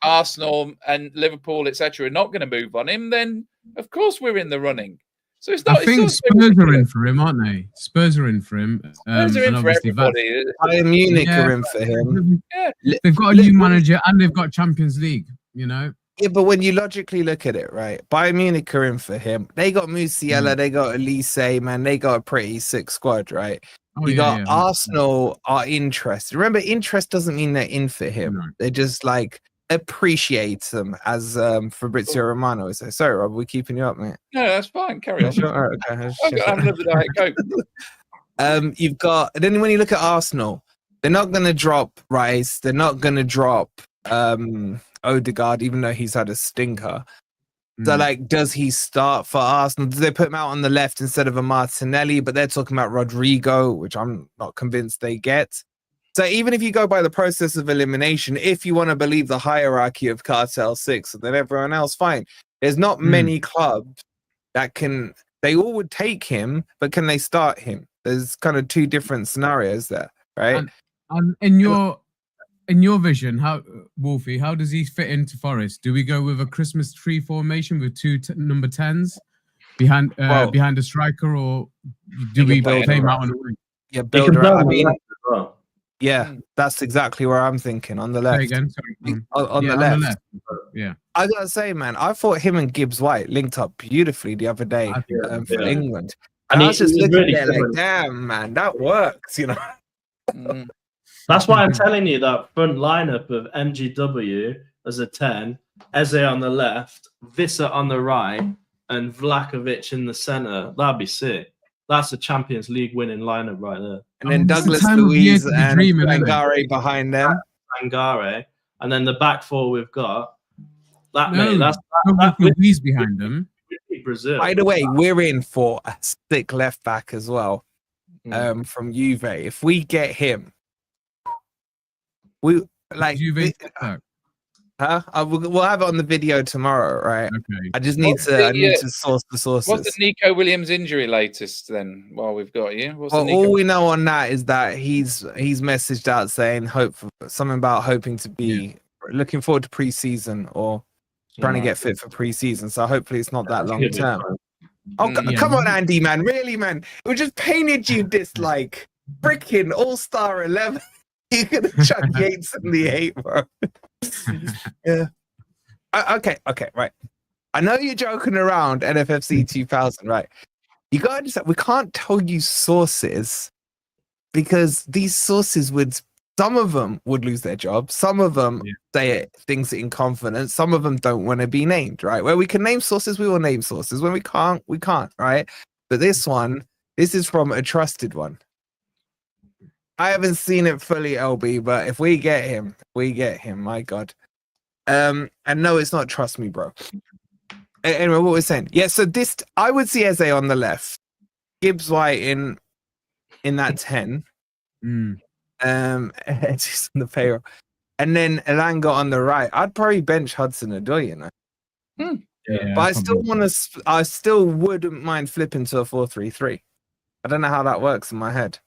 Arsenal and Liverpool, etc., are not going to move on him, then of course we're in the running. So it's not.
I think Spurs are in for him, aren't they? Spurs are in for him.
Spurs are in for everybody.
Bayern Munich are in for him.
Yeah.
They've got a new manager and they've got Champions League. You know.
Yeah, but when you logically look at it, right? Bayern Munich are in for him. They got Musiala, they got Elise, man. They got a pretty sick squad, right? You got Arsenal are interested. Remember, interest doesn't mean they're in for him. No. They just like appreciate them, as Fabrizio Romano would say. Sorry, Rob, we're keeping you up, mate.
No, that's fine. Carry on.
Sure. Okay.
I've got another Diet Coke.
You've got. And then when you look at Arsenal, they're not going to drop Rice. They're not going to drop Odegaard, even though he's had a stinker. So, like, does he start for Arsenal? Do they put him out on the left instead of a Martinelli? But they're talking about Rodrigo, which I'm not convinced they get. So even if you go by the process of elimination, if you want to believe the hierarchy of Cartel 6, then everyone else, fine. There's not many clubs that can... They all would take him, but can they start him? There's kind of two different scenarios there, right?
And in your vision, Wolfie, how does he fit into Forest? Do we go with a Christmas tree formation with two number 10s behind a striker, or do we play him out on the wing?
Yeah, build around. I mean, yeah, that's exactly where I'm thinking, on the left.
Again,
on the left.
Yeah.
I gotta say, man, I thought him and Gibbs-White linked up beautifully the other day for England. And I was just looking really there like, damn, man, that works, you know.
That's why I'm telling you that front lineup of MGW as a 10, Eze on the left, Wissa on the right, and Vlahovic in the center. That'd be sick. That's a Champions League winning lineup right there.
And then Douglas Luiz and Sangare behind them.
Sangare. And then the back four we've got.
That's Luiz behind them.
Brazil.
By the way, we're in for a sick left back as well from Juve. If we get him, we like
Juve.
We'll have it on the video tomorrow, right?
Okay.
I just need to source the sources.
What's the Nico Williams injury latest then? While we've got you,
all we know on that is that he's messaged out saying something about hoping to be looking forward to pre-season or trying to get fit for pre-season. So hopefully it's not that long term. Oh, come on, Andy, man, really, man, we just painted you this like freaking all-star 11. You could have chuck Yates in the 8, bro. Yeah. Okay, right. I know you're joking around, NFFC 2000, right? You gotta understand, we can't tell you sources because these sources some of them would lose their job, some of them say things in confidence, some of them don't want to be named, right? Where we can name sources, we will name sources. When we can't, right? But this is from a trusted one. I haven't seen it fully, LB, but if we get him, my God. And no, it's not trust me, bro. Anyway, what we're saying. Yeah, so I would see Eze on the left, Gibbs-White in that 10. It's on the payroll. And then Elanga on the right. I'd probably bench Hudson-Odoi, you know.
Yeah,
but I still wouldn't mind flipping to a 4-3-3. I don't know how that works in my head.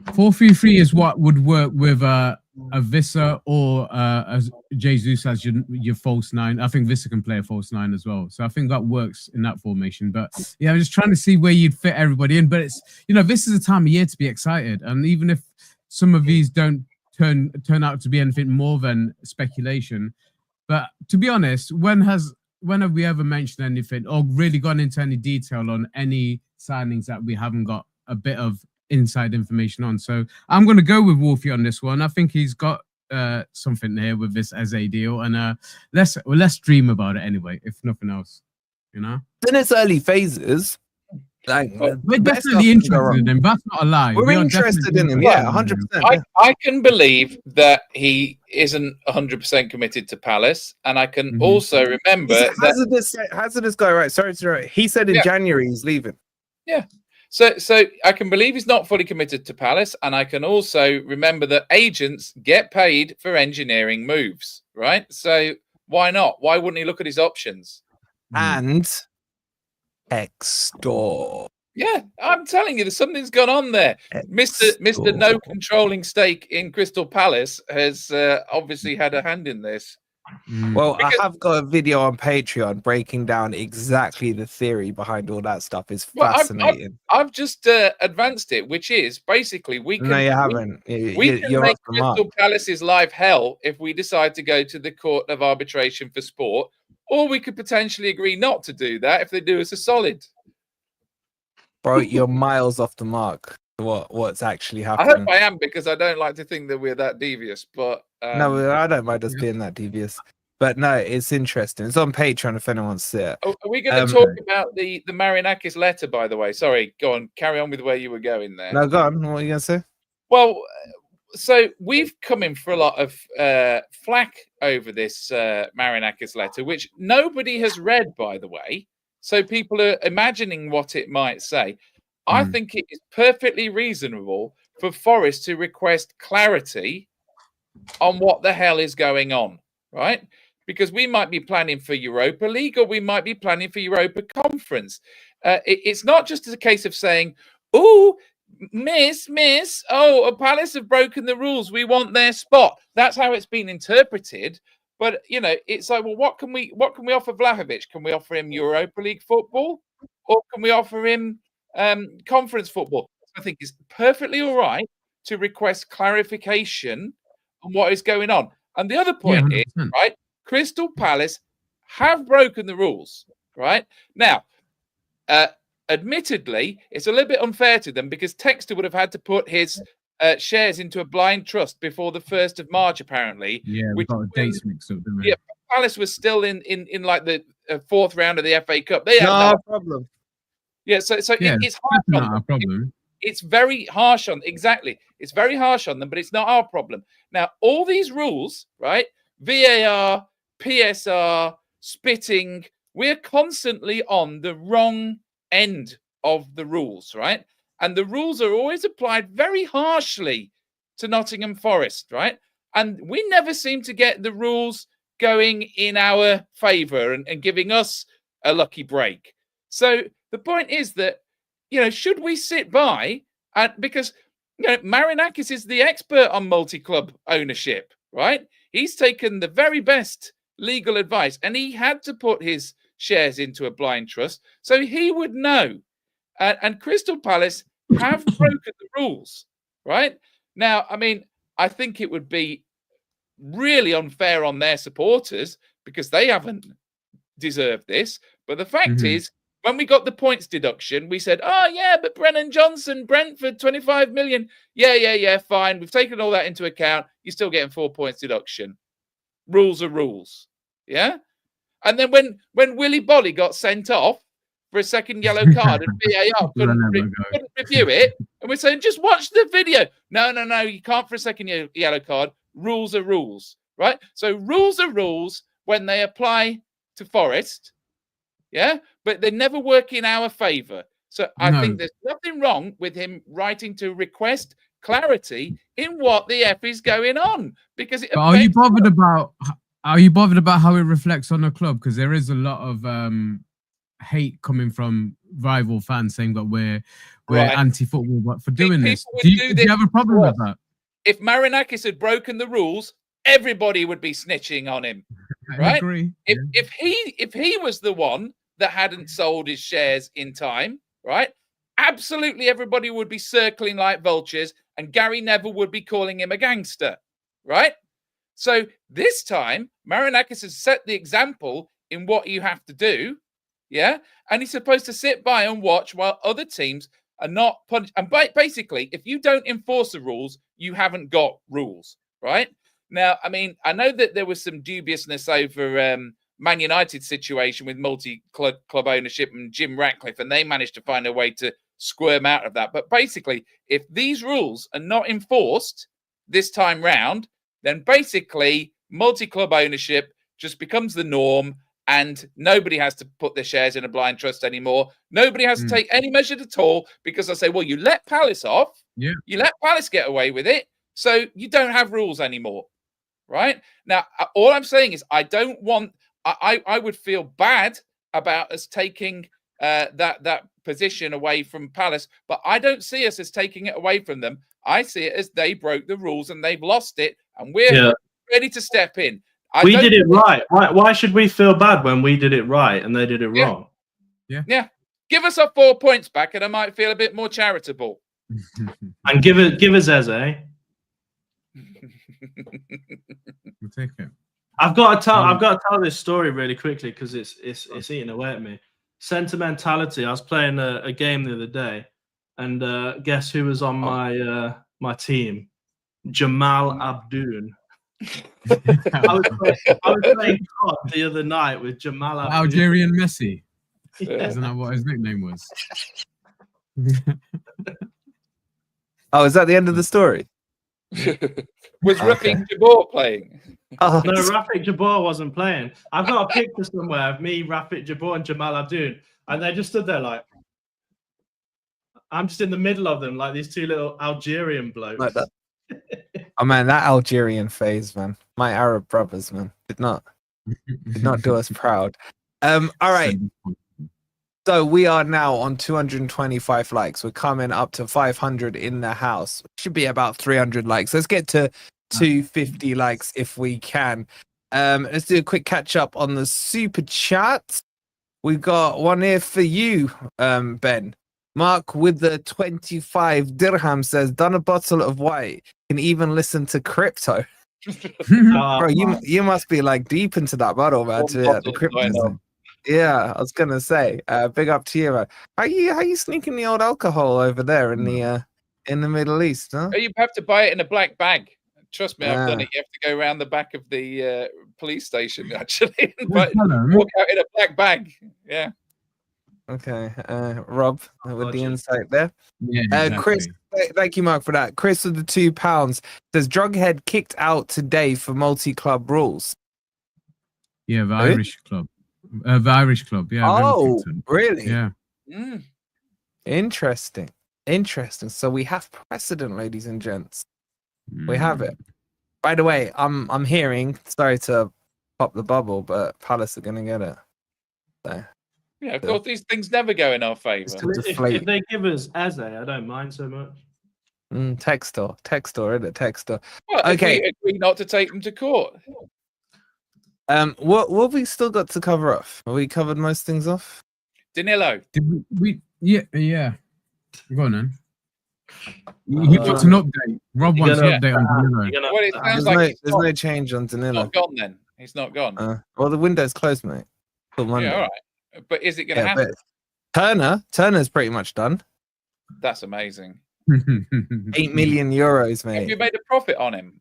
4-3-3 is what would work with a Wissa or a Jesus as your false 9. I think Wissa can play a false 9 as well. So I think that works in that formation. But yeah, I'm just trying to see where you'd fit everybody in. But it's, this is a time of year to be excited. And even if some of these don't turn out to be anything more than speculation. But to be honest, when have we ever mentioned anything or really gone into any detail on any signings that we haven't got a bit of inside information on? So I'm going to go with Wolfie on this one. I think he's got something here with this as a deal, and let's dream about it anyway, if nothing else, In
its early phases,
we're definitely interested in him. That's not a lie.
We're interested in him, 100%.
I can believe that he isn't 100% committed to Palace, and I can also remember
hazardous guy, right? Sorry to interrupt. He said in January he's leaving.
Yeah. So I can believe he's not fully committed to Palace, and I can also remember that agents get paid for engineering moves, right? So why not? Why wouldn't he look at his options?
And X-Store.
Yeah, I'm telling you, something's gone on there. Mr. No controlling stake in Crystal Palace has obviously had a hand in this.
Well, I have got a video on Patreon breaking down exactly the theory behind all that stuff. It's fascinating.
I've just advanced it, which is basically we can.
No, you haven't.
We can
You're
make
off the mark.
Crystal Palace's life hell if we decide to go to the Court of Arbitration for Sport, or we could potentially agree not to do that if they do us a solid.
Bro, you're miles off the mark. What's actually
I
happening?
hope I am, because I don't like to think that we're that devious. But
no, I don't mind us being that devious. But no, it's interesting. It's on Patreon if anyone wants to see it.
Are we going to talk about the Marinakis letter, by the way? Sorry, go on. Carry on with where you were going there.
No, go on. What are you going to say?
Well, so we've come in for a lot of flack over this Marinakis letter, which nobody has read, by the way. So people are imagining what it might say. I think it is perfectly reasonable for Forest to request clarity on what the hell is going on, right? Because we might be planning for Europa League, or we might be planning for Europa Conference. It's not just a case of saying, "Oh, miss, oh, Palace have broken the rules. We want their spot." That's how it's been interpreted. But you know, it's like, well, what can we offer Vlahovic? Can we offer him Europa League football, or can we offer him conference football? I think it's perfectly all right to request clarification on what is going on. And the other point is, right, Crystal Palace have broken the rules, right? Now, admittedly, it's a little bit unfair to them, because Textor would have had to put his shares into a blind trust before the 1st of March, apparently.
Yeah, we got dates mixed up, didn't we?
Yeah, Palace was still in like the 4th round of the FA Cup. They had
no problem.
Yeah, so
yeah,
it's harsh on
not our problem.
It's very harsh on, exactly. It's very harsh on them, but it's not our problem. Now, all these rules, right? VAR, PSR, spitting, we're constantly on the wrong end of the rules, right? And the rules are always applied very harshly to Nottingham Forest, right? And we never seem to get the rules going in our favour and giving us a lucky break. So the point is that, you know, should we sit by? Because, you know, Marinakis is the expert on multi-club ownership, right? He's taken the very best legal advice, and he had to put his shares into a blind trust, so he would know. And Crystal Palace have broken the rules, right? Now, I mean, I think it would be really unfair on their supporters, because they haven't deserved this. But the fact is, when we got the points deduction, we said, "Oh yeah, but Brennan Johnson, Brentford, 25 million. Yeah, fine. We've taken all that into account. You're still getting 4 points deduction. Rules are rules." Yeah. And then when Willy Bolly got sent off for a second yellow card and VAR couldn't review it, and we're saying, just watch the video. No, you can't for a second yellow card. Rules are rules, right? So rules are rules when they apply to Forest. Yeah, but they never work in our favour. So I think there's nothing wrong with him writing to request clarity in what the F is going on. Because
are you bothered about how it reflects on the club? Because there is a lot of hate coming from rival fans saying that we're anti-football for doing this. Do you have a problem with that?
If Marinakis had broken the rules, everybody would be snitching on him. Right? I agree. If he was the one that hadn't sold his shares in time, right? Absolutely everybody would be circling like vultures, and Gary Neville would be calling him a gangster, right? So this time, Marinakis has set the example in what you have to do, yeah? And he's supposed to sit by and watch while other teams are not punished. And basically, if you don't enforce the rules, you haven't got rules, right? Now, I mean, I know that there was some dubiousness over Man United's situation with multi-club ownership and Jim Ratcliffe, and they managed to find a way to squirm out of that. But basically, if these rules are not enforced this time round, then basically multi-club ownership just becomes the norm, and nobody has to put their shares in a blind trust anymore. Nobody has to take any measure at all, because I say, well, you let Palace off. Yeah. You let Palace get away with it, so you don't have rules anymore. Right? Now, all I'm saying is I would feel bad about us taking that position away from Palace, but I don't see us as taking it away from them. I see it as they broke the rules and they've lost it, and we're ready to step in.
We did it right. Why should we feel bad when we did it right and they did it wrong?
Yeah. Give us our 4 points back, and I might feel a bit more charitable.
And give us Eze.
We'll take it.
I've got to tell this story really quickly because it's eating away at me. Sentimentality. I was playing a game the other day, and guess who was on my team? Jamal Abdul. I was playing COD the other night with Jamal Abdul.
Algerian Messi.
Yeah.
Isn't that what his nickname was?
Oh, is that the end of the story?
Was Rafik Jabor playing?
Oh,
No, Rafik Jabor wasn't playing. I've got a picture somewhere of me, Rafik Jabor, and Jamal Abdul, and they just stood there like, I'm just in the middle of them, like these two little Algerian blokes.
like that. Oh man, that Algerian phase, man. My Arab brothers, man, did not do us proud. All right. So we are now on 225 likes. We're coming up to 500 in the house. Should be about 300 likes. Let's get to 250 likes if we can. Let's do a quick catch up on the super chat. We've got one here for you, Ben. Mark with the 25 dirham says, done a bottle of white. Can even listen to crypto. Bro, you must be like deep into that bottle, man. The crypto. Yeah, I was gonna say, big up to you, man. How you sneaking the old alcohol over there in the Middle East, huh?
You have to buy it in a black bag. Trust me, I've done it. You have to go around the back of the police station actually, but walk out in a black bag. Yeah.
Okay, Rob with the insight there.
Yeah, exactly.
Chris, thank you, Mark, for that. Chris with the £2 says Drughead kicked out today for multi-club rules.
Yeah, the Irish club. The Irish club, yeah.
Oh, really?
Yeah.
Interesting. So we have precedent, ladies and gents. We have it. By the way, I'm hearing. Sorry to pop the bubble, but Palace are gonna get it. So,
yeah, of course, these things never go in our favour.
If they give us Eze, I don't mind so much.
Textor, isn't it? Textor.
Well, okay. If we agree not to take them to court.
What have we still got to cover off? Have we covered most things off?
Danilo.
Did we yeah. Go on then. He wants an update. Rob wants an update on Danilo.
Well, it sounds like
there's no change on Danilo.
Not gone then. He's not gone.
Well, the window's closed, mate. Till Monday.
Yeah, all right. But is it going to happen?
Turner's pretty much done.
That's amazing.
8 million euros, mate.
Have you made a profit on him?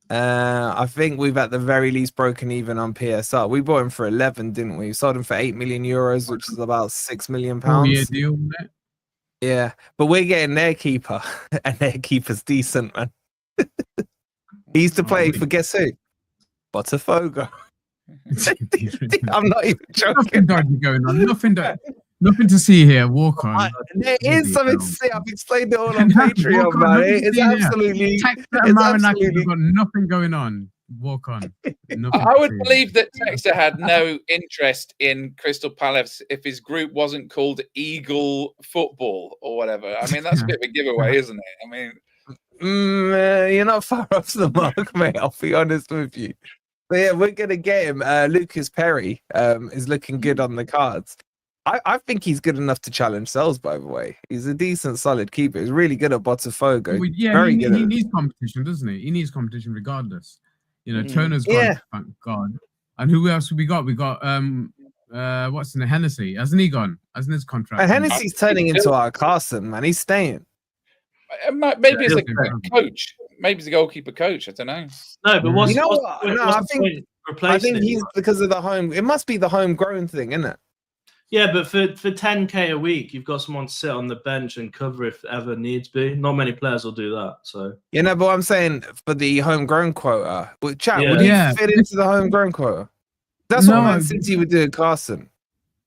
I think we've at the very least broken even on PSR. We bought him for 11, didn't we? We sold him for 8 million euros, which is about £6 million.
Deal,
yeah, but we're getting their keeper, and their keeper's decent, man. He used to play for guess who? Botafogo. I'm not even joking.
Nothing going on. Nothing to see here. Walk on.
There is something to see. I've explained it all on Patreon, man. It's absolutely.
We've got nothing going on. Walk on.
I would believe that Texter had no interest in Crystal Palace if his group wasn't called Eagle Football or whatever. I mean, that's a bit of a giveaway, isn't it? I mean,
you're not far off the mark, mate. I'll be honest with you. But yeah, we're gonna get him. Lucas Perry is looking good on the cards. I think he's good enough to challenge Sells, by the way. He's a decent, solid keeper. He's really good at Botafogo.
Well, yeah, he needs competition, doesn't he? He needs competition regardless. You know, Turner's gone, thank God. And who else have we got? We got what's in the Hennessy? Hasn't he gone? Hasn't his contract?
And Hennessy's turning into our Carson, man. He's staying.
Maybe it's a coach. Maybe he's a goalkeeper coach. I don't know.
No, but what's,
you know
what's,
what? No, I think he's because of the home. It must be the homegrown thing, isn't it?
Yeah, but for 10k a week, you've got someone to sit on the bench and cover if ever needs be. Not many players will do that. So
you know, but I'm saying for the homegrown quota, would he fit into the homegrown quota? That's what Man City would do at Carson.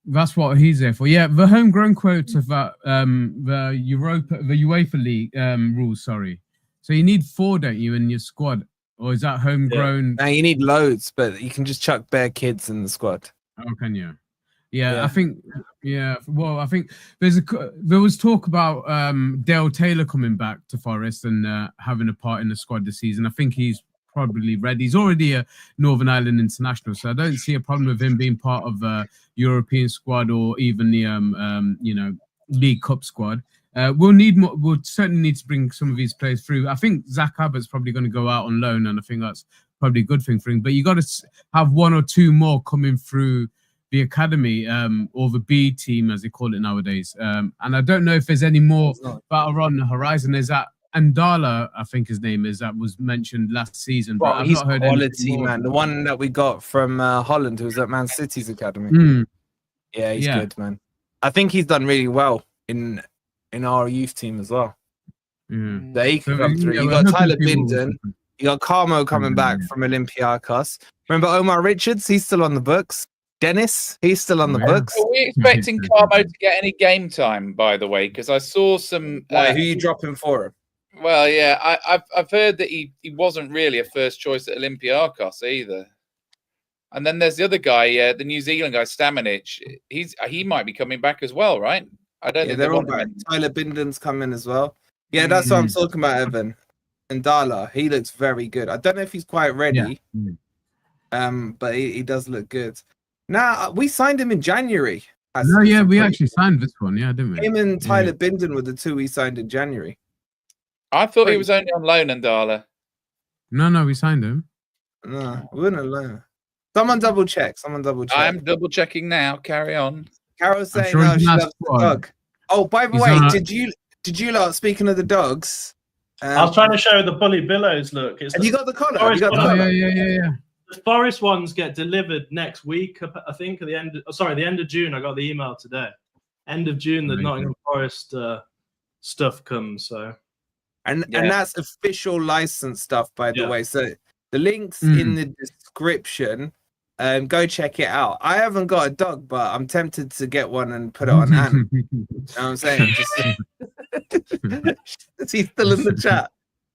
That's what he's there for. Yeah, the homegrown quota for the UEFA League rules. Sorry, so you need 4, don't you, in your squad, or is that homegrown?
No, you need loads, but you can just chuck bare kids in the squad.
Oh, can you? Yeah, I think. Yeah, well, I think there was talk about Dale Taylor coming back to Forest and having a part in the squad this season. I think he's probably ready. He's already a Northern Ireland international, so I don't see a problem with him being part of the European squad or even the League Cup squad. We'll need more. We'll certainly need to bring some of these players through. I think Zach Abbott's probably going to go out on loan, and I think that's probably a good thing for him. But you got to have one or two more coming through the academy or the B team, as they call it nowadays. And I don't know if there's any more that are on the horizon. There's that Andala, I think his name is, that was mentioned last season. But I've
he's
not heard
quality, man. The one that we got from Holland, who was at Man City's academy. Yeah, he's good, man. I think he's done really well in our youth team as well. That he can come through. You got Tyler Binden. You got Carmo coming back from Olympiacos. Remember Omar Richards? He's still on the books. Dennis, he's still on the books.
Are we expecting Carmo to get any game time, by the way? Because I saw some.
Who are you dropping for him?
Well, yeah, I've heard that he wasn't really a first choice at Olympiacos either. And then there's the other guy, the New Zealand guy, Stamanic. He might be coming back as well, right? I don't think
they're all back. Tyler Binden's coming as well. Yeah, that's what I'm talking about, Evan. And Dala, he looks very good. I don't know if he's quite ready, but he does look good. Now, we signed him in January.
We actually signed this one, didn't we?
Him and Tyler Binden were the two we signed in January.
I thought he was only on loan, Andala.
No, we signed him.
No, we weren't alone. Someone double check.
I'm double checking now. Carry on.
Carol's saying she loves the dog. Oh, by the way, did you lot, speaking of the dogs?
I was trying to show the Bully Billows look.
Have you got the collar?
Yeah.
The Forest ones get delivered next week, I think, at the end of June. I got the email today. End of June, the Nottingham Forest stuff comes. So,
and that's official license stuff, by the way. So the links in the description. Go check it out. I haven't got a dog, but I'm tempted to get one and put it on Ant. You know what I'm saying? He's still in the chat.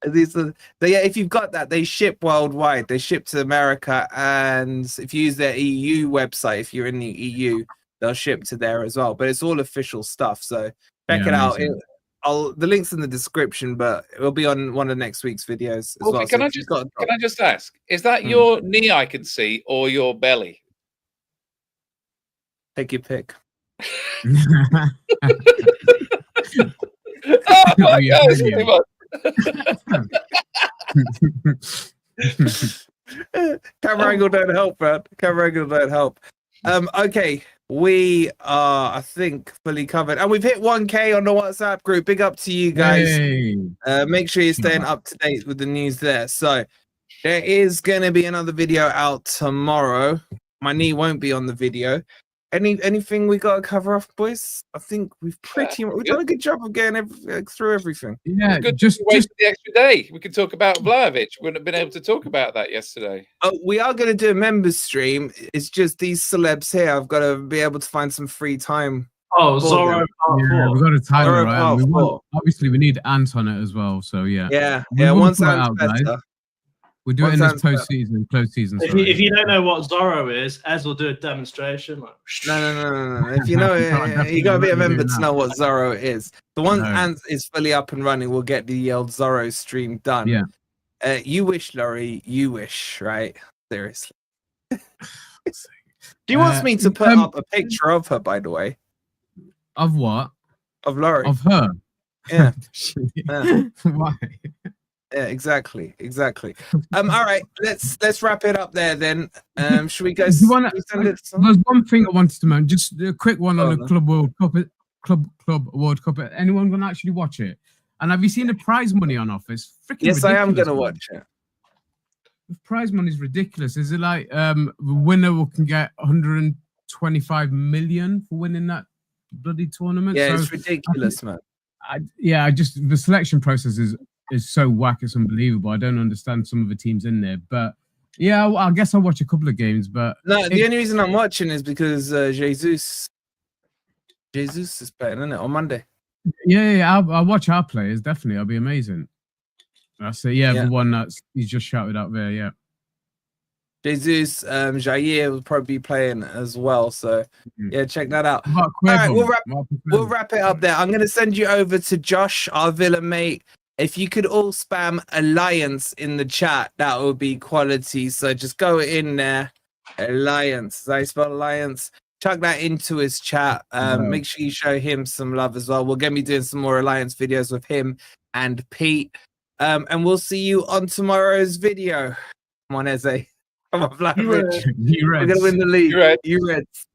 If you've got that, they ship worldwide. They ship to America, and if you use their EU website, if you're in the EU, they'll ship to there as well. But it's all official stuff, so check it out. The link's in the description, but it'll be on one of next week's videos as well.
Can I just ask? Is that your knee I can see or your belly?
Take your pick.
Oh my God!
Camera angle don't help, man. Camera angle don't help. Okay, we are, I think, fully covered, and we've hit 1K on the WhatsApp group. Big up to you guys. Make sure you're staying up to date with the news there. So there is going to be another video out tomorrow. My knee won't be on the video. Anything we got to cover off, boys? I think we've done a good job of getting through everything.
Yeah,
just the extra day. We could talk about Vlahovic. Wouldn't have been able to talk about that yesterday.
We are going to do a members stream. It's just these celebs here. I've got to be able to find some free time.
Oh, Zorro Part 4.
We've got a timer, right? Obviously, we need Ant on it as well. So yeah.
Once Ant's better.
We're doing this post-season, close season.
If you don't know what Zorro is, Ez will do a demonstration.
No. If you know it, you got to be a member to know what Zorro is. The one Ant is fully up and running, we'll get the old Zorro stream done.
Yeah.
You wish, Laurie. You wish, right? Seriously. Do you want me to put up a picture of her, by the way?
Of what?
Of Laurie.
Of her?
Yeah.
Why?
Yeah, exactly. All right, let's wrap it up there then. Should we go?
There's one thing I wanted to mention, just a quick one on the Club World Cup. Club World Cup. Anyone gonna actually watch it? And have you seen the prize money on offer? It's freaking ridiculous.
I am gonna watch it.
The prize money is ridiculous. Is it like the winner can get 125 million for winning that bloody tournament?
Yeah, it's ridiculous, man.
The selection process is so whack, it's unbelievable. I don't understand some of the teams in there, but I guess I'll watch a couple of games. But
no, the only reason I'm watching is because Jesus is playing, isn't it, on Monday?
I'll watch our players, definitely. I'll be amazing. That's it. The one that he's just shouted out there. Yeah,
Jesus, Jair will probably be playing as well. So check that out. All right, we'll wrap it up there. I'm going to send you over to Josh, our Villa mate. If you could all spam Alliance in the chat, that would be quality. So just go in there. Alliance. As I spell Alliance. Chuck that into his chat. Make sure you show him some love as well. We're going to be doing some more Alliance videos with him and Pete. And we'll see you on tomorrow's video. Come on, Eze. Come on, Vlahovic. We're going to win the league.
You Reds.